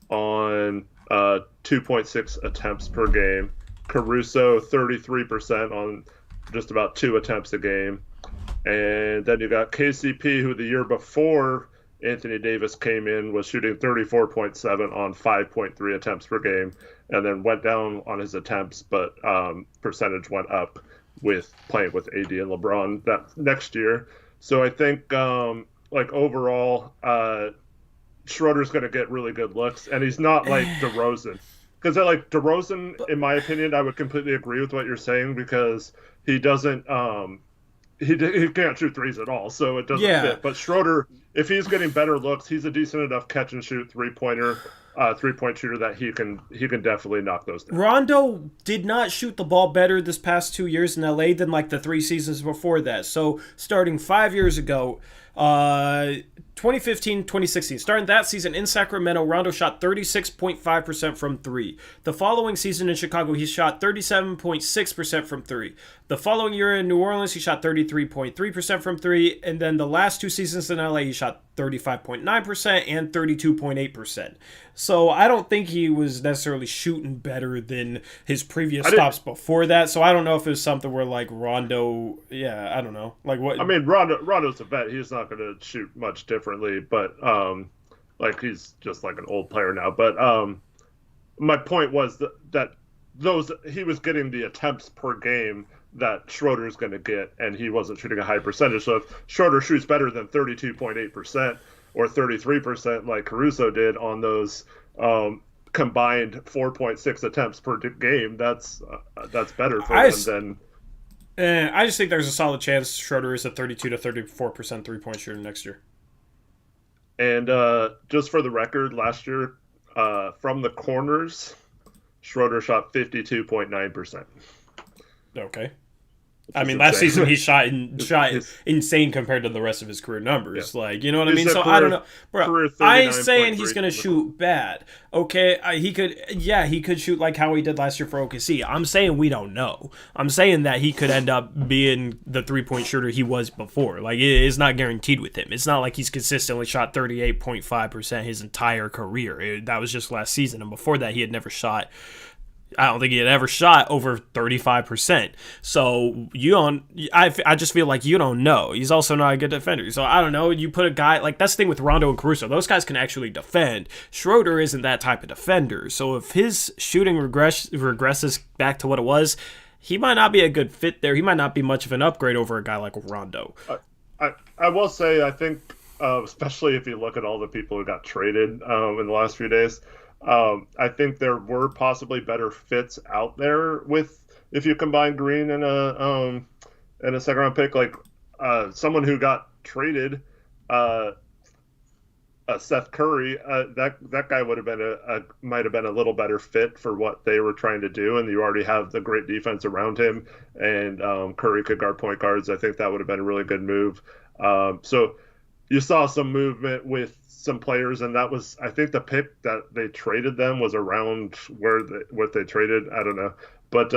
on 2.6 attempts per game. Caruso 33% on just about 2 attempts a game. And then you got KCP, who the year before Anthony Davis came in, was shooting 34.7 on 5.3 attempts per game, and then went down on his attempts, but percentage went up with playing with AD and LeBron that next year. So I think overall, Schroeder's going to get really good looks, and he's not like DeRozan. Because like DeRozan, in my opinion, I would completely agree with what you're saying because he doesn't he can't shoot threes at all, so it doesn't fit. But Schroeder, if he's getting better looks, he's a decent enough catch and shoot three-point shooter that he can definitely knock those down. Rondo did not shoot the ball better this past 2 years in LA than like the 3 seasons before that. So starting 5 years ago, 2015, 2016. Starting that season in Sacramento, Rondo shot 36.5% from 3. The following season in Chicago, he shot 37.6% from 3. The following year in New Orleans, he shot 33.3% from 3. And then the last 2 seasons in LA, he shot 35.9% and 32.8%. So I don't think he was necessarily shooting better than his previous stops before that. So I don't know if it was something where like Rondo, I don't know. Like what? I mean, Rondo's a vet. He's not going to shoot much differently, but like he's just like an old player now. But my point was that he was getting the attempts per game that Schroeder's going to get, and he wasn't shooting a high percentage. So if Schroeder shoots better than 32.8% or 33% like Caruso did on those combined 4.6 attempts per game, that's better for him than... I just think there's a solid chance Schroeder is a 32 to 34% three-point shooter next year. And just for the record, last year, from the corners, Schroeder shot 52.9%. Okay. I mean, last season he shot insane compared to the rest of his career numbers. Yeah. Like, you know what I mean? So I don't know, bro. I ain't saying he's gonna shoot bad. Okay, he could shoot like how he did last year for OKC. I'm saying we don't know. I'm saying that he could end up being the 3-point shooter he was before. Like, it's not guaranteed with him. It's not like he's consistently shot 38.5% his entire career. That was just last season, and before that, he had never shot. I don't think he had ever shot over 35%. So I just feel like you don't know. He's also not a good defender. So I don't know. You put a guy like that's the thing with Rondo and Caruso. Those guys can actually defend. Schroeder isn't that type of defender. So if his shooting regresses back to what it was, he might not be a good fit there. He might not be much of an upgrade over a guy like Rondo. I will say I think especially if you look at all the people who got traded in the last few days. I think there were possibly better fits out there with if you combine Green and a second round pick, like someone who got traded, Seth Curry. That guy would have been might have been a little better fit for what they were trying to do, and you already have the great defense around him, and Curry could guard point guards. I think that would have been a really good move. So you saw some movement with some players, and that was, I think, the pick that they traded them was around what they traded. I don't know, but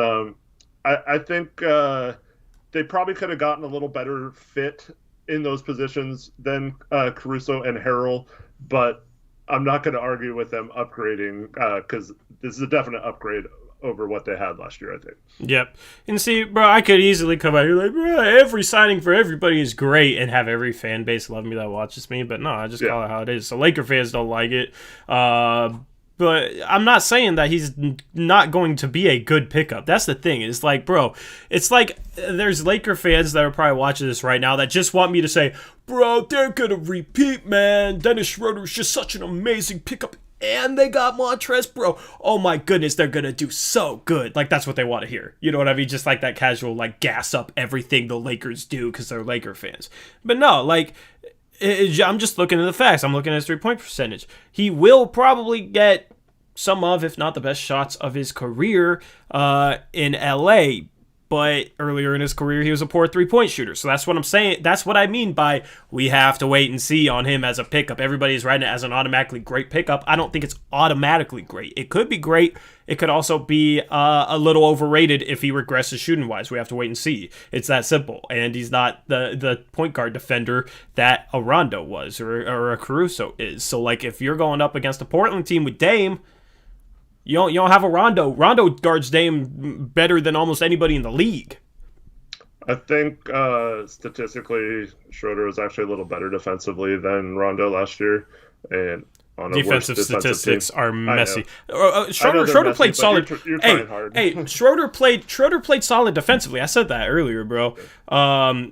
I think they probably could have gotten a little better fit in those positions than Caruso and Harrell, but I'm not going to argue with them upgrading because this is a definite upgrade over what they had last year, I think. Yep. And see, bro, I could easily come out here like, bro, every signing for everybody is great and have every fan base love me that watches me, but no, I just call it how it is. So Laker fans don't like it. But I'm not saying that he's not going to be a good pickup. That's the thing. It's like, bro, it's like there's Laker fans that are probably watching this right now that just want me to say, bro, they're going to repeat, man. Dennis Schroeder is just such an amazing pickup. And they got Montrezl, bro. Oh my goodness, they're going to do so good. Like, that's what they want to hear. You know what I mean? Just like that casual, like, gas up everything the Lakers do because they're Laker fans. But no, like, I'm just looking at the facts. I'm looking at his three-point percentage. He will probably get some of, if not the best shots of his career in LA. But earlier in his career, he was a poor three-point shooter. So that's what I'm saying. That's what I mean by we have to wait and see on him as a pickup. Everybody's writing it as an automatically great pickup. I don't think it's automatically great. It could be great. It could also be a little overrated if he regresses shooting-wise. We have to wait and see. It's that simple. And he's not the point guard defender that a Rondo was or a Caruso is. So, like, if you're going up against a Portland team with Dame, you don't have a Rondo. Rondo guards Dame better than almost anybody in the league. I think statistically, Schroeder was actually a little better defensively than Rondo last year, and on a worse Defensive defensive team. statistics are I know. messy. I know they're Schroeder messy, played but solid. You're Hey, trying hard. hey, Schroeder played solid defensively. I said that earlier, bro.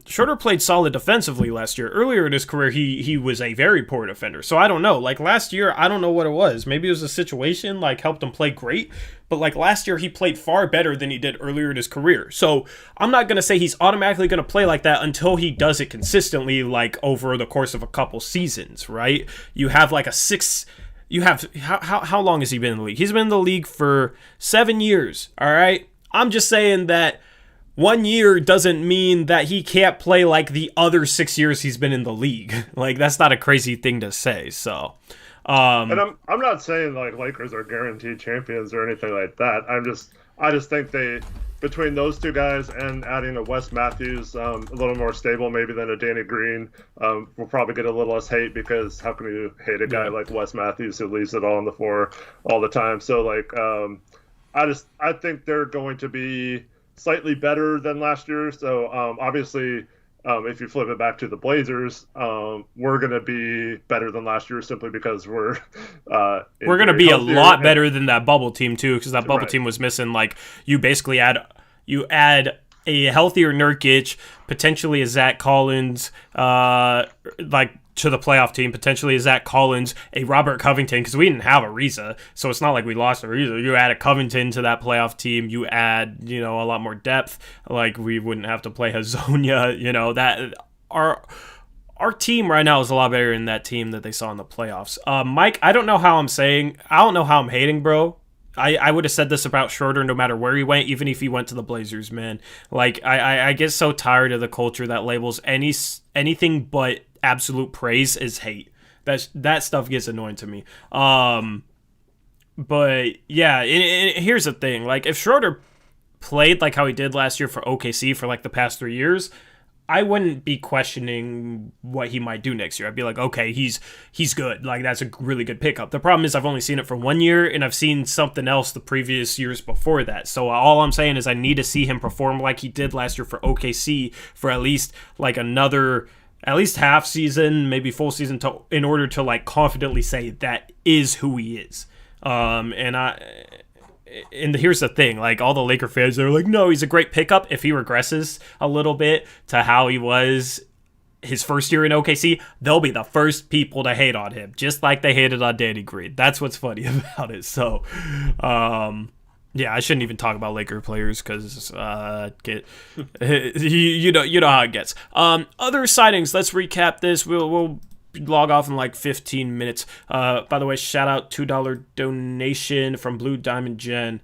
Schroeder played solid defensively last year. Earlier in his career, he was a very poor defender. So I don't know. Like last year, I don't know what it was. Maybe it was a situation like helped him play great. But like last year, he played far better than he did earlier in his career. So I'm not gonna say he's automatically gonna play like that until he does it consistently, like over the course of a couple seasons, right? You have like a six. You have how long has he been in the league? He's been in the league for 7 years. All right. I'm just saying that 1 year doesn't mean that he can't play like the other 6 years he's been in the league. Like that's not a crazy thing to say. So. And I'm not saying like Lakers are guaranteed champions or anything like that. I just think they, between those two guys and adding a Wes Matthews, a little more stable maybe than a Danny Green, will probably get a little less hate, because how can you hate a guy like Wes Matthews who leaves it all on the floor all the time? So like I think they're going to be slightly better than last year. So obviously. If you flip it back to the Blazers, we're going to be better than last year simply because we're going to be a lot better than that bubble team too, because that bubble Right. team was missing. Like you basically add a healthier Nurkic, potentially a Zach Collins, like to the playoff team, potentially a Zach Collins, a Robert Covington, because we didn't have Ariza, so it's not like we lost Ariza. You add a Covington to that playoff team, you add, a lot more depth, like we wouldn't have to play Hazonia, that our team right now is a lot better than that team that they saw in the playoffs. Mike, I don't know how I'm hating, bro. I would have said this about Schroeder no matter where he went, even if he went to the Blazers, man. Like, I get so tired of the culture that labels anything but absolute praise as hate. That stuff gets annoying to me. But, yeah, here's the thing. Like, if Schroeder played like how he did last year for OKC for, like, the past 3 years, I wouldn't be questioning what he might do next year. I'd be like, okay, he's good. Like, that's a really good pickup. The problem is I've only seen it for 1 year, and I've seen something else the previous years before that. So all I'm saying is I need to see him perform like he did last year for OKC for at least, like, at least half season, maybe full season, in order to, like, confidently say that is who he is. And here's the thing, like all the Laker fans, they're like, no, he's a great pickup if he regresses a little bit to how he was his first year in OKC. They'll be the first people to hate on him, just like they hated on Danny Green. That's what's funny about it. So, yeah, I shouldn't even talk about Laker players because you know how it gets. Other signings. Let's recap this. We'll log off in like 15 minutes. By the way, shout out $2 donation from Blue Diamond Gem.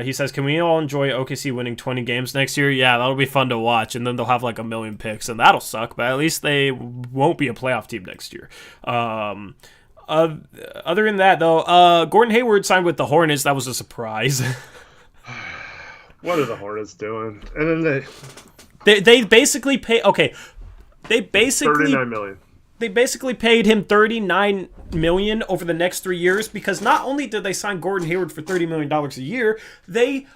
He says, can we all enjoy OKC winning 20 games next year? Yeah, that'll be fun to watch, and then they'll have like 1 million picks, and that'll suck, but at least they won't be a playoff team next year. Other than that, though, Gordon Hayward signed with the Hornets. That was a surprise. What are the Hornets doing? And then they basically pay. Okay, they basically $39 million. They basically paid him $39 million over the next 3 years, because not only did they sign Gordon Hayward for $30 million a year, they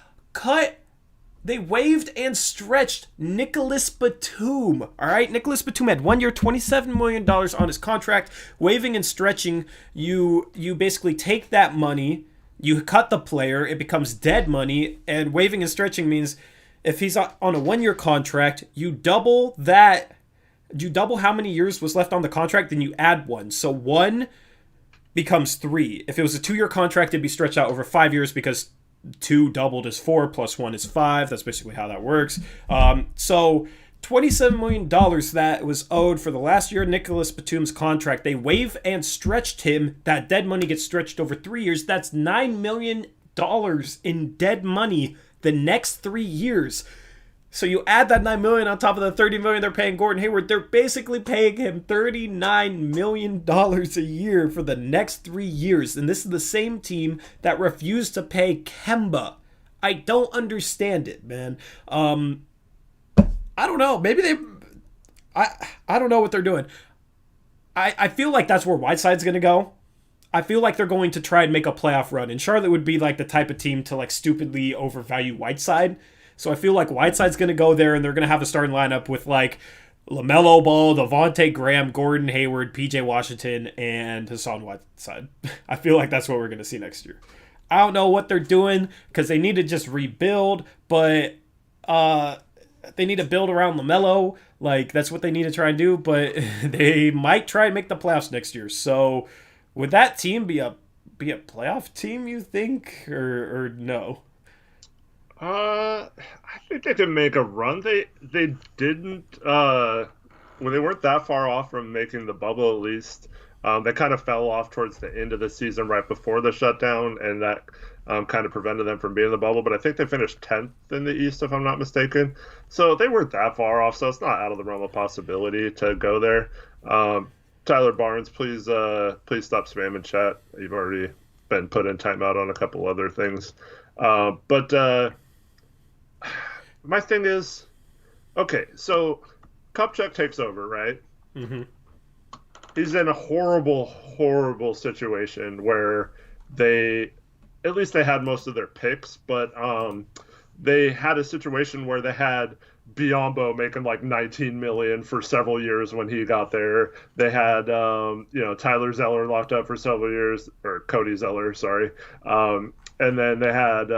waived and stretched Nicholas Batum. All right, Nicholas Batum had 1 year, $27 million on his contract. Waiving and stretching, you basically take that money, you cut the player, it becomes dead money, and waiving and stretching means if he's on a 1 year contract, you double how many years was left on the contract, then you add 1. So 1 becomes 3. If it was a 2 year contract, it'd be stretched out over 5 years because 2 doubled is 4 plus 1 is 5. That's basically how that works. So $27 million that was owed for the last year of Nicholas Batum's contract. They waive and stretched him. That dead money gets stretched over 3 years. That's $9 million in dead money the next 3 years. So you add that $9 million on top of the $30 million they're paying Gordon Hayward. They're basically paying him $39 million a year for the next 3 years. And this is the same team that refused to pay Kemba. I don't understand it, man. I don't know. Maybe I don't know what they're doing. I feel like that's where Whiteside's going to go. I feel like they're going to try and make a playoff run. And Charlotte would be like the type of team to like stupidly overvalue Whiteside. So I feel like Whiteside's going to go there, and they're going to have a starting lineup with like LaMelo Ball, Devontae Graham, Gordon Hayward, PJ Washington, and Hassan Whiteside. I feel like that's what we're going to see next year. I don't know what they're doing because they need to just rebuild, but they need to build around LaMelo. Like, that's what they need to try and do, but they might try and make the playoffs next year. So would that team be a playoff team, you think, or no? I think they can make a run. They didn't when they weren't that far off from making the bubble at least. They kind of fell off towards the end of the season right before the shutdown, and that kind of prevented them from being in the bubble. But I think they finished 10th in the East, if I'm not mistaken. So they weren't that far off, so it's not out of the realm of possibility to go there. Tyler Barnes, please stop spamming chat. You've already been put in timeout on a couple other things. But my thing is, okay, so Kupchak takes over, right? Mm-hmm. He's in a horrible, horrible situation where at least they had most of their picks, but they had a situation where they had Biyombo making like $19 million for several years when he got there. They had Tyler Zeller locked up for several years, or Cody Zeller, sorry. And then they had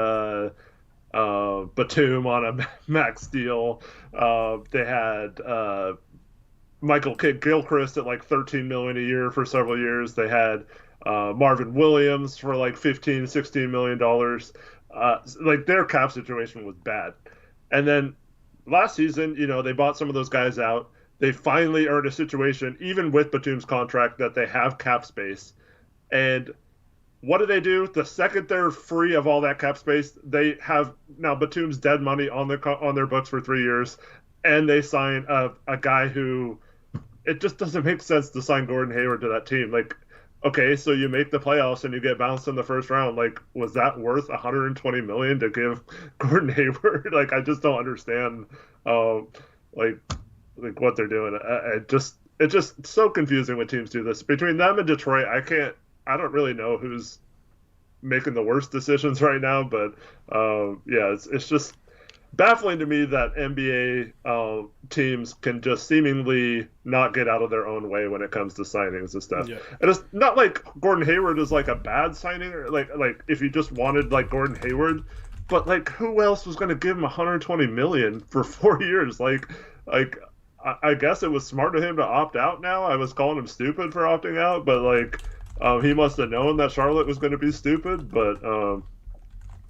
Batum on a max deal. They had Michael Kidd-Gilchrist at like $13 million a year for several years. They had Marvin Williams for like $15-16 million. Like their cap situation was bad. And then last season, they bought some of those guys out. They finally are in a situation, even with Batum's contract, that they have cap space. And what do? The second they're free of all that cap space, they have now Batum's dead money on their books for 3 years, and they sign a guy who it just doesn't make sense to sign Gordon Hayward to that team. Like, okay, so you make the playoffs and you get bounced in the first round. Like, was that worth $120 million to give Gordon Hayward? Like, I just don't understand, like what they're doing. It's just so confusing when teams do this. Between them and Detroit, I don't really know who's making the worst decisions right now, but it's just baffling to me that NBA teams can just seemingly not get out of their own way when it comes to signings and stuff. Yeah. And it's not like Gordon Hayward is like a bad signing, or like if you just wanted like Gordon Hayward, but like who else was going to give him $120 million for 4 years? Like I guess it was smart of him to opt out. Now I was calling him stupid for opting out, but like he must have known that Charlotte was going to be stupid. But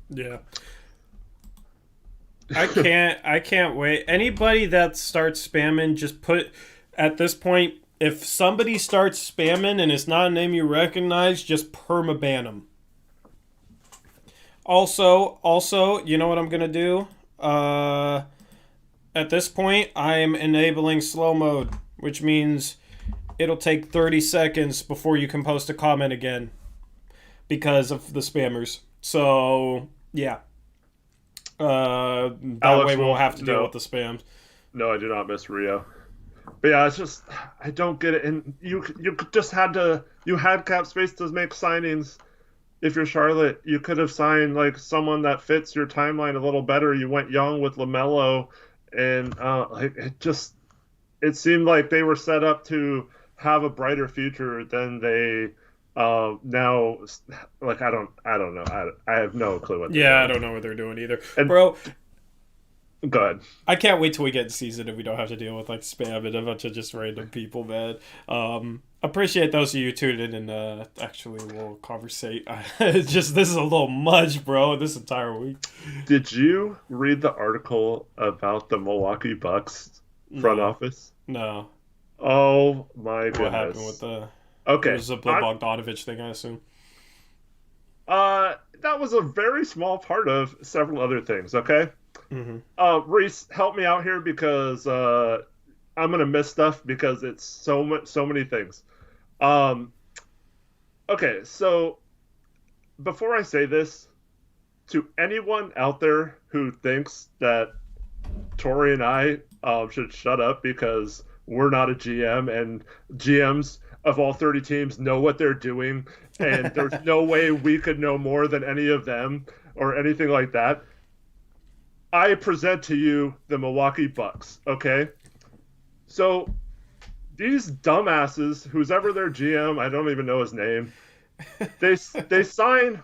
yeah. I can't wait. Anybody that starts spamming, just put at this point, if somebody starts spamming and it's not a name you recognize, just permaban them. Also, you know what I'm gonna do? At this point, I am enabling slow mode, which means it'll take 30 seconds before you can post a comment again because of the spammers. So yeah. That way we'll have to deal with the spams. No, I do not miss Rio. But yeah, it's just I don't get it. And you just had cap space to make signings. If you're Charlotte, you could have signed like someone that fits your timeline a little better. You went young with LaMelo, and it seemed like they were set up to have a brighter future than they now. Like I don't know. I have no clue what. I don't know what they're doing either, and, bro. Go ahead. I can't wait till we get in season and we don't have to deal with like spam and a bunch of just random people, man. Appreciate those of you tuning in and actually we'll conversate. This is a little much, bro, this entire week. Did you read the article about the Milwaukee Bucks front office? No. Oh my goodness. What happened with the Okay. It was a Bogdanovich thing, I assume. That was a very small part of several other things, okay? Mm-hmm. Reese, help me out here because I'm gonna miss stuff because it's so many things. Okay, so before I say this, to anyone out there who thinks that Tori and I should shut up because we're not a GM and GMs of all 30 teams know what they're doing and there's no way we could know more than any of them or anything like that. I present to you the Milwaukee Bucks. Okay, so these dumbasses, who's ever their GM, I don't even know his name. They sign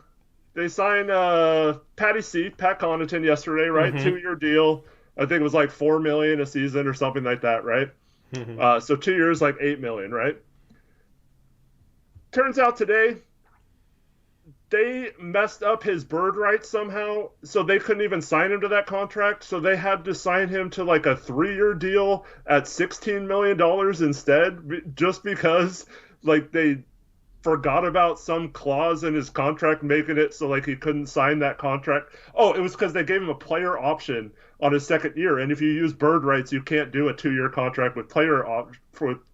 Pat Connaughton yesterday, right? Mm-hmm. 2-year deal. I think it was like $4 million a season or something like that, right? Mm-hmm. So 2 years, like $8 million, right? Turns out today they messed up his bird rights somehow, so they couldn't even sign him to that contract. So they had to sign him to like a 3-year deal at $16 million instead, just because like they forgot about some clause in his contract making it so like he couldn't sign that contract. Oh, it was because they gave him a player option on his second year, and if you use bird rights, you can't do a 2-year contract with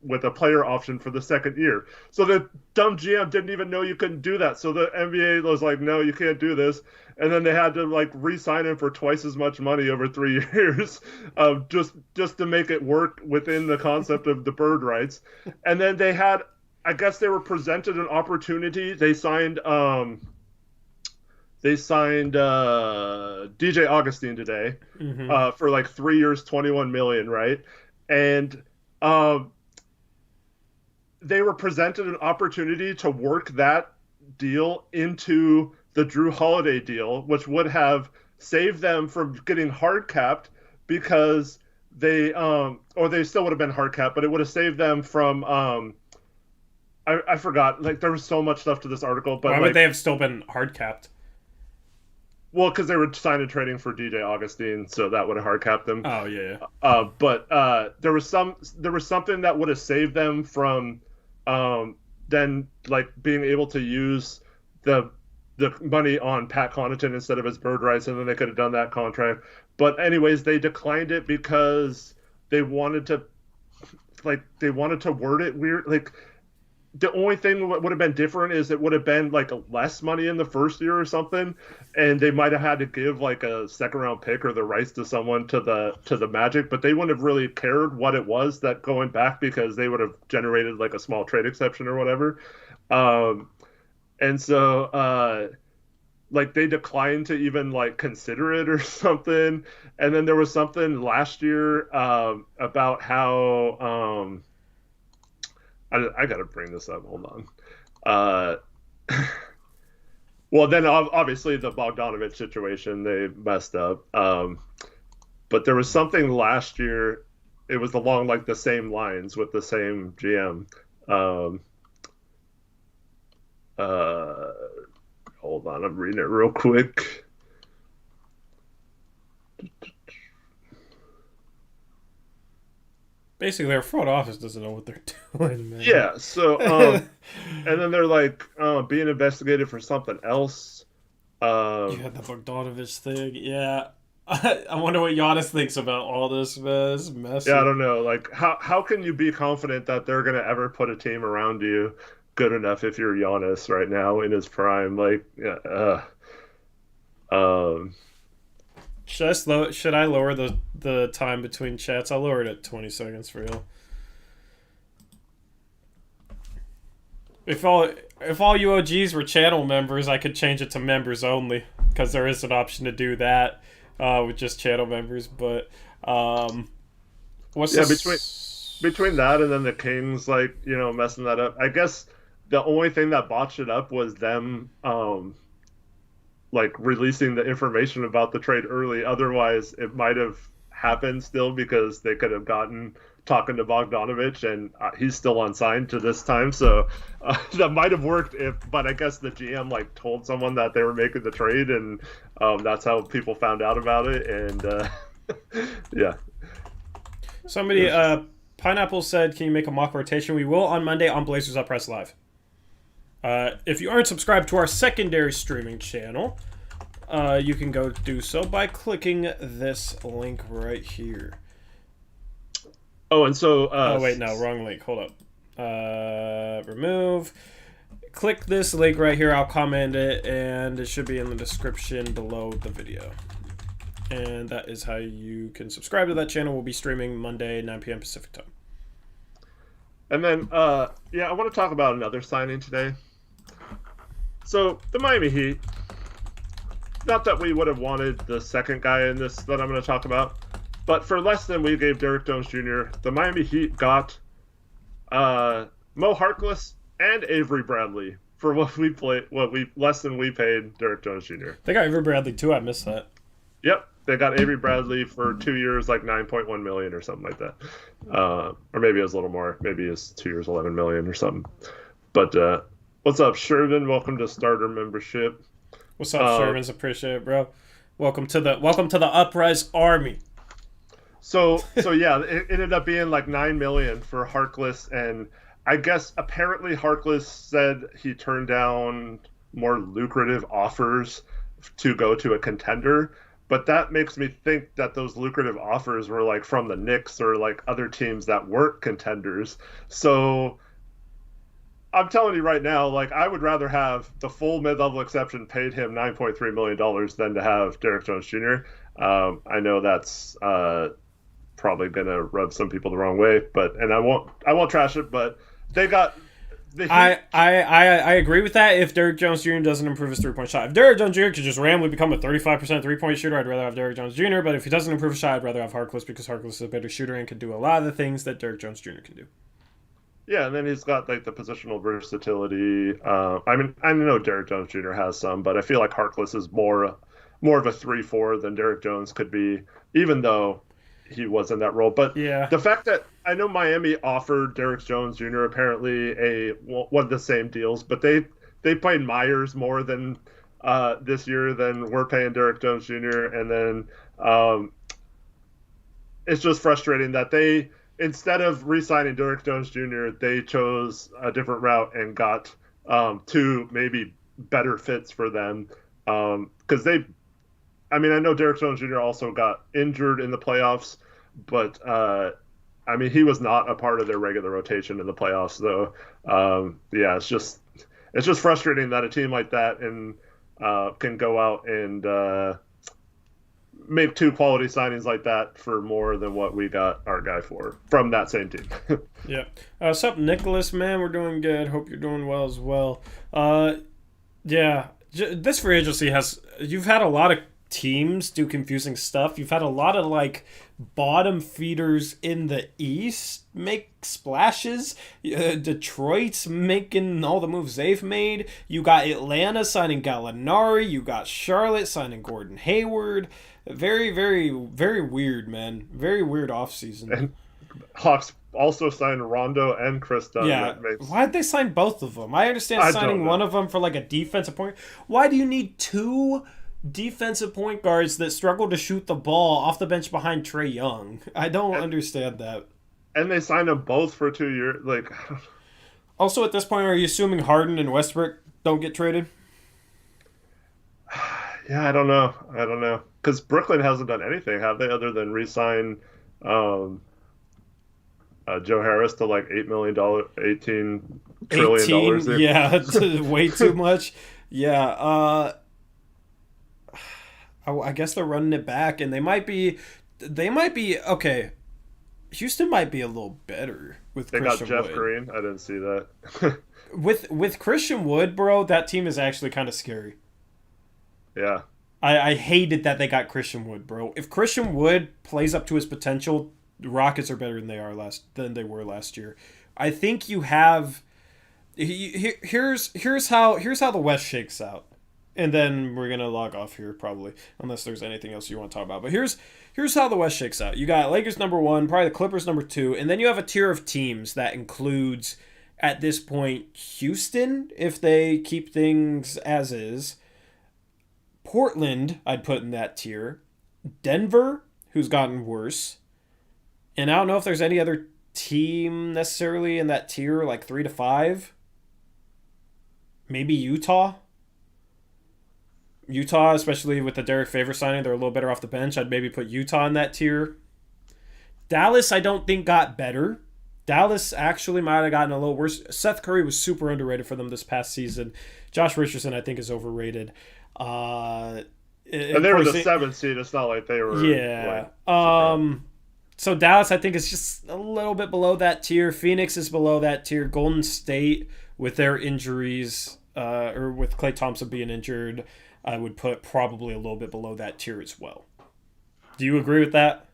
with a player option for the second year. So the dumb GM didn't even know you couldn't do that. So the NBA was like, no, you can't do this. And then they had to like re-sign him for twice as much money over 3 years, just to make it work within the concept of the bird rights. And then I guess they were presented an opportunity. They signed DJ Augustine today, for like 3 years, 21 million, right? And they were presented an opportunity to work that deal into the Drew Holiday deal, which would have saved them from getting hard capped, because or they still would have been hard capped, but it would have saved them from I forgot. Like, there was so much stuff to this article, but Why like, would they have still been hard capped? well, because they were signing and trading for DJ Augustine, so that would have hard capped them. Oh yeah. But there was something that would have saved them from then like being able to use the money on Pat Connaughton instead of his bird rights, and then they could have done that contract. But anyways, they declined it because they wanted to word it weird. Like, the only thing that would have been different is it would have been like less money in the first year or something, and they might have had to give like a second round pick or the rights to someone to the Magic, but they wouldn't have really cared what it was that going back, because they would have generated like a small trade exception or whatever. And so like they declined to even like consider it or something. And then there was something last year about how I gotta bring this up. Hold on. Well, then obviously the Bogdanovich situation, they messed up. But there was something last year. It was along like the same lines with the same GM. Hold on, I'm reading it real quick. Basically, their front office doesn't know what they're doing, man. Yeah, so and then they're like being investigated for something else. You had the Bogdanovich thing, yeah. I wonder what Giannis thinks about all this, man. It's messy. Yeah, I don't know. Like, how can you be confident that they're gonna ever put a team around you good enough if you're Giannis right now in his prime? Like, should I lower the time between chats? I'll lower it at 20 seconds for you. If all you OGs were channel members, I could change it to members only, because there is an option to do that with just channel members. But between that and then the Kings, like, you know, messing that up. I guess the only thing that botched it up was them like releasing the information about the trade early. Otherwise, it might have happened still, because they could have gotten talking to Bogdanovich, and he's still unsigned to this time. So that might have worked but I guess the GM like told someone that they were making the trade, and that's how people found out about it. And yeah. Somebody, Pineapple said, can you make a mock rotation? We will on Monday on Blazers Uprise Live. If you aren't subscribed to our secondary streaming channel, you can go do so by clicking this link right here. Oh, and so... oh, wait, no, wrong link. Hold up. Remove. Click this link right here. I'll comment it, and it should be in the description below the video. And that is how you can subscribe to that channel. We'll be streaming Monday, 9 p.m. Pacific time. And then, yeah, I want to talk about another signing today. So, the Miami Heat, not that we would have wanted the second guy in this that I'm going to talk about, but for less than we gave Derrick Jones Jr., the Miami Heat got Mo Harkless and Avery Bradley for less than we paid Derrick Jones Jr. They got Avery Bradley too. I missed that. Yep, they got Avery Bradley for 2 years, like $9.1 million or something like that, or maybe it was a little more. Maybe it's 2 years, $11 million or something. But what's up, Shervin? Welcome to Starter membership. What's up, Shervins? Appreciate it, bro. Welcome to the Uprise Army. So yeah, it ended up being like $9 million for Harkless, and I guess apparently Harkless said he turned down more lucrative offers to go to a contender, but that makes me think that those lucrative offers were like from the Knicks or like other teams that weren't contenders. So I'm telling you right now, like I would rather have the full mid-level exception paid him $9.3 million than to have Derrick Jones Jr. I know that's probably gonna rub some people the wrong way, and I won't trash it, but they got the Heat. I agree with that if Derrick Jones Jr. doesn't improve his three-point shot. If Derrick Jones Jr. could just randomly become a 35% three-point shooter, I'd rather have Derrick Jones Jr., but if he doesn't improve his shot, I'd rather have Harkless because Harkless is a better shooter and can do a lot of the things that Derrick Jones Jr. can do. Yeah, and then he's got like the positional versatility. I mean, I know Derrick Jones Jr. has some, but I feel like Harkless is more of a 3-4 than Derrick Jones could be, even though he was in that role. But yeah, the fact that I know Miami offered Derrick Jones Jr. apparently one of the same deals, but they played Myers more than this year than we're paying Derrick Jones Jr. And then it's just frustrating that they, instead of re-signing Derrick Jones Jr., they chose a different route and got two maybe better fits for them because I mean, I know Derrick Jones Jr. also got injured in the playoffs, but I mean, he was not a part of their regular rotation in the playoffs, though. Yeah, it's just frustrating that a team like that can go out and make two quality signings like that for more than what we got our guy for from that same team. Yeah. What's up, Nicholas, man? We're doing good. Hope you're doing well as well. Yeah. This free agency you've had a lot of teams do confusing stuff. You've had a lot of like bottom feeders in the East make splashes. Detroit's making all the moves they've made. You got Atlanta signing Gallinari. You got Charlotte signing Gordon Hayward. Very, very, very weird, man. Very weird offseason. And Hawks also signed Rondo and Chris Dunn. Yeah. Why'd they sign both of them? I understand signing one of them for like a defensive point. Why do you need two defensive point guards that struggle to shoot the ball off the bench behind Trae Young? I don't understand that. And they signed them both for 2 years. Like, also, at this point, are you assuming Harden and Westbrook don't get traded? Yeah, I don't know. Because Brooklyn hasn't done anything, have they, other than re-sign Joe Harris to like $8 million, $18 trillion. Yeah, way too much. Yeah, I guess they're running it back, and they might be okay. Houston might be a little better with Christian Wood. They got Jeff Green. I didn't see that. with Christian Wood, bro, that team is actually kind of scary. Yeah. I hated that they got Christian Wood, bro. If Christian Wood plays up to his potential, the Rockets are better than they were last year. I think you have. Here's how the West shakes out, and then we're gonna log off here probably, unless there's anything else you want to talk about. But here's how the West shakes out. You got Lakers number 1, probably the Clippers number 2, and then you have a tier of teams that includes at this point Houston if they keep things as is. Portland, I'd put in that tier. Denver, who's gotten worse. And I don't know if there's any other team necessarily in that tier, like 3 to 5. Maybe Utah. Utah, especially with the Derek Favors signing, they're a little better off the bench. I'd maybe put Utah in that tier. Dallas, I don't think got better. Dallas actually might have gotten a little worse. Seth Curry was super underrated for them this past season. Josh Richardson, I think, is overrated. And they were the 7th seed. It's not like they were. Yeah. So Dallas, I think, is just a little bit below that tier. Phoenix is below that tier. Golden State, with their injuries, or with Klay Thompson being injured. I would put probably a little bit below that tier as well. Do you agree with that?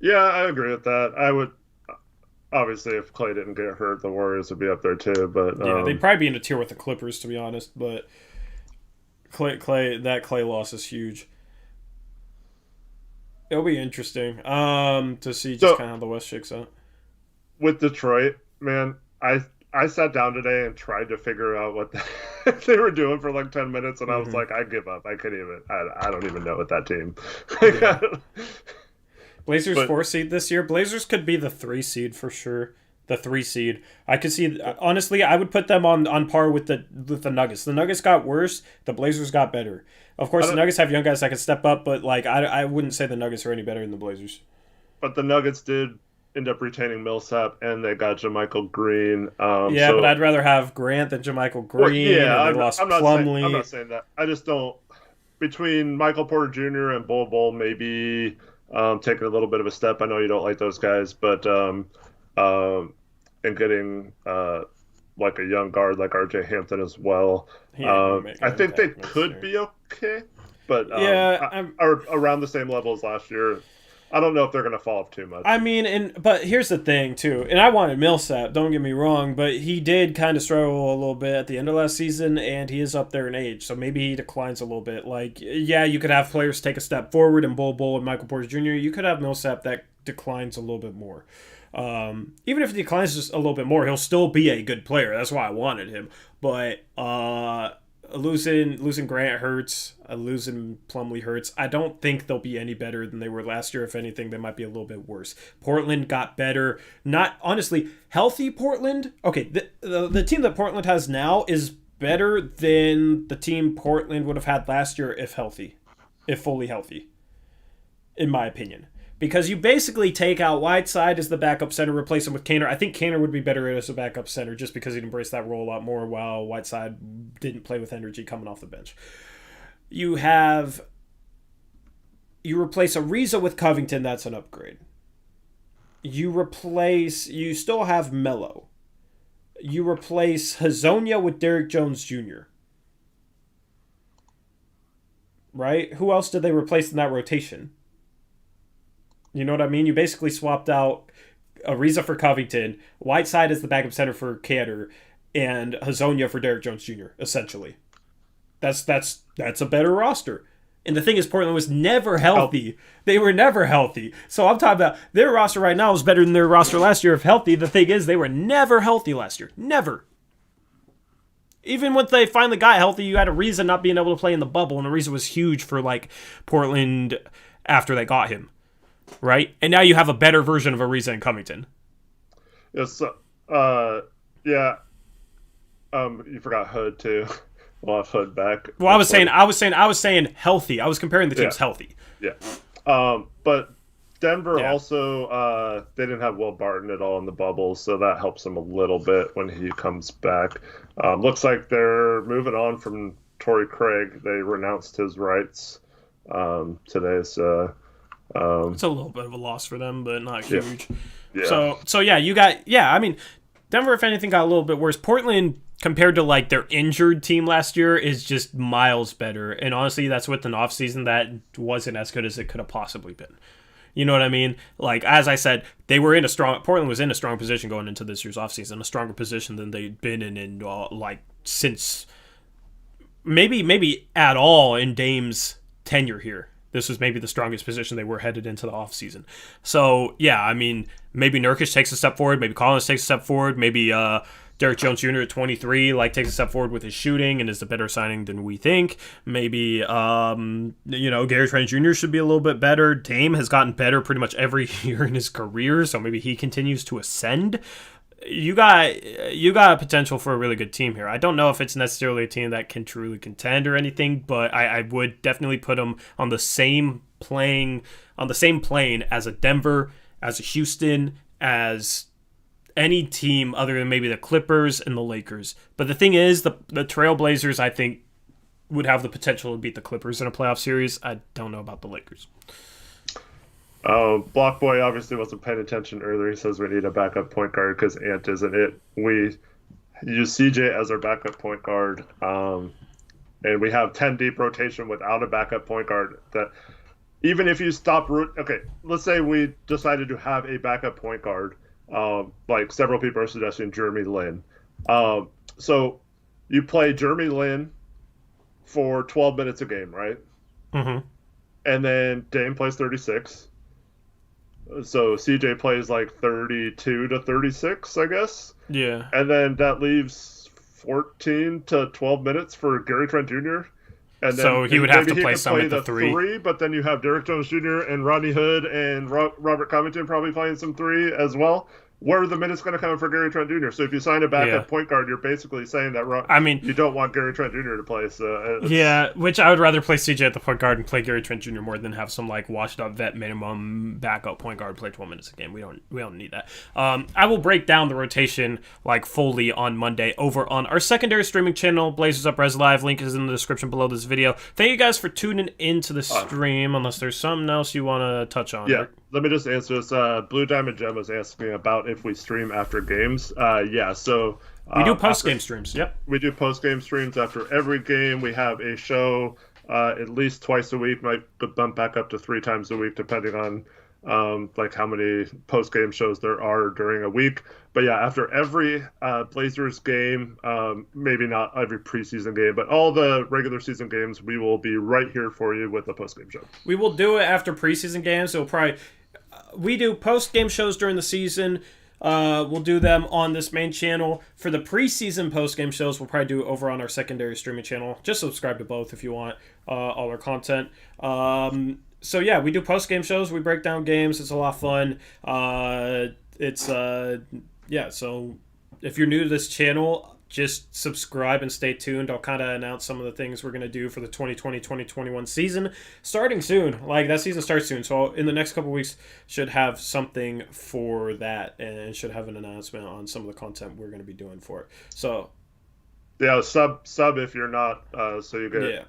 Yeah, I agree with that. I would obviously if Clay didn't get hurt, the Warriors would be up there too. But Yeah, they'd probably be in a tier with the Clippers, to be honest. But Clay loss is huge. It'll be interesting to see just kind of how the West shakes out. With Detroit, man, I sat down today and tried to figure out what they were doing for like 10 minutes, and I was like, I give up. I couldn't even. I don't even know what that team. Yeah. Blazers 4 seed this year. Blazers could be the 3 seed for sure. The 3 seed. I could see. Honestly, I would put them on par with the Nuggets. The Nuggets got worse. The Blazers got better. Of course, the Nuggets have young guys that can step up, but like I wouldn't say the Nuggets are any better than the Blazers. But the Nuggets did end up retaining Millsap, and they got JaMychal Green. But I'd rather have Grant than JaMychal Green. Well, they lost Plumlee. I'm not saying that. I just don't. Between Michael Porter Jr. and Bol maybe taking a little bit of a step. I know you don't like those guys, but and getting like a young guard like R.J. Hampton as well. I think they could be okay, but are around the same level as last year. I don't know if they're going to fall off too much. I mean, but here's the thing too, and I wanted Millsap. Don't get me wrong, but he did kind of struggle a little bit at the end of last season, and he is up there in age, so maybe he declines a little bit. Like, yeah, you could have players take a step forward, and Bol and Michael Porter Jr. You could have Millsap that declines a little bit more. Even if he declines just a little bit more, he'll still be a good player. That's why I wanted him. But losing Grant hurts. Losing Plumlee hurts. I don't think they'll be any better than they were last year. If anything, they might be a little bit worse. Portland got better. Not honestly healthy. Portland. Okay, the team that Portland has now is better than the team Portland would have had last year if fully healthy. In my opinion. Because you basically take out Whiteside as the backup center, replace him with Kaner. I think Kaner would be better as a backup center just because he'd embrace that role a lot more while Whiteside didn't play with energy coming off the bench. You replace Ariza with Covington, that's an upgrade. You still have Melo. You replace Hazonia with Derrick Jones Jr. Right? Who else did they replace in that rotation? You know what I mean? You basically swapped out Ariza for Covington, Whiteside as the backup center for Kader, and Hazonia for Derrick Jones Jr., essentially. That's a better roster. And the thing is, Portland was never healthy. They were never healthy. So I'm talking about their roster right now is better than their roster last year if healthy. The thing is, they were never healthy last year. Never. Even when they finally got healthy, you had Ariza not being able to play in the bubble, and Ariza was huge for like Portland after they got him. Right? And now you have a better version of Ariza and Covington. Yes. You forgot Hood too. We'll have Hood back. Well, I was saying healthy. I was comparing the teams healthy. Yeah. But Denver also they didn't have Will Barton at all in the bubble, so that helps them a little bit when he comes back. Looks like they're moving on from Torrey Craig. They renounced his rights today, so it's a little bit of a loss for them, but not huge. Yeah. So you got I mean, Denver, if anything, got a little bit worse. Portland, compared to like their injured team last year, is just miles better. And honestly, that's with an offseason that wasn't as good as it could have possibly been. You know what I mean? Like, as I said, Portland was in a strong position going into this year's offseason, a stronger position than they'd been in like since maybe at all in Dame's tenure here. This was maybe the strongest position they were headed into the offseason. So, yeah, I mean, maybe Nurkic takes a step forward. Maybe Collins takes a step forward. Maybe Derrick Jones Jr. at 23 takes a step forward with his shooting and is a better signing than we think. Maybe, Gary Trent Jr. should be a little bit better. Dame has gotten better pretty much every year in his career, so maybe he continues to ascend. You got a potential for a really good team here. I don't know if it's necessarily a team that can truly contend or anything, but I would definitely put them on the same plane as a Denver, as a Houston, as any team other than maybe the Clippers and the Lakers. But the thing is, the Trailblazers, I think, would have the potential to beat the Clippers in a playoff series. I don't know about the Lakers. Block Boy obviously wasn't paying attention earlier. He says we need a backup point guard because Ant isn't it. We use CJ as our backup point guard. and we have 10 deep rotation without a backup point guard. That even if you stop, okay, let's say we decided to have a backup point guard, like several people are suggesting Jeremy Lin. So you play Jeremy Lin for 12 minutes a game, right? Mm-hmm. And then Dame plays 36. So CJ plays like 32 to 36, I guess. Yeah. And then that leaves 14 to 12 minutes for Gary Trent Jr. And then so he would have to play some at the the three. But then you have Derrick Jones Jr. and Rodney Hood and Robert Covington probably playing some three as well. Where are the minutes going to come for Gary Trent Jr.? So if you sign a backup point guard, you're basically saying that you don't want Gary Trent Jr. to play. So which I would rather play CJ at the point guard and play Gary Trent Jr. more than have some like washed up vet minimum backup point guard play 12 minutes a game. We don't need that. I will break down the rotation like fully on Monday over on our secondary streaming channel, Blazers Uprise Live. Link is in the description below this video. Thank you guys for tuning into the stream. Unless there's something else you want to touch on. Yeah. Let me just answer this. Blue Diamond Gem was asking about if we stream after games. Yeah, so... we do post-game streams, yep. We do post-game streams after every game. We have a show at least twice a week. Might bump back up to 3 times a week, depending on like how many post-game shows there are during a week. But yeah, after every Blazers game, maybe not every preseason game, but all the regular season games, we will be right here for you with a post-game show. We will do it after preseason games. So probably... we do post-game shows during the season. We'll do them on this main channel. For the preseason post-game shows, we'll probably do it over on our secondary streaming channel. Just subscribe to both if you want all our content. So yeah, we do post-game shows. We break down games. It's a lot of fun. So if you're new to this channel, just subscribe and stay tuned. I'll kind of announce some of the things we're going to do for the 2020-2021 season starting soon. Like, that season starts soon, so in the next couple weeks should have something for that and should have an announcement on some of the content we're going to be doing for it. So yeah, sub if you're not, so you get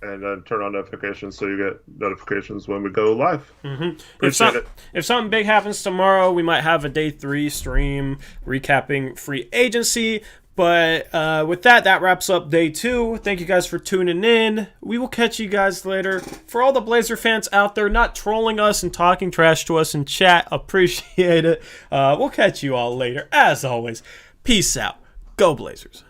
and then turn on notifications so you get notifications when we go live. Mm-hmm. If something big happens tomorrow, we might have a day 3 stream recapping free agency. But with that wraps up day 2. Thank you guys for tuning in. We will catch you guys later. For all the Blazer fans out there not trolling us and talking trash to us in chat, appreciate it. We'll catch you all later. As always, peace out. Go Blazers.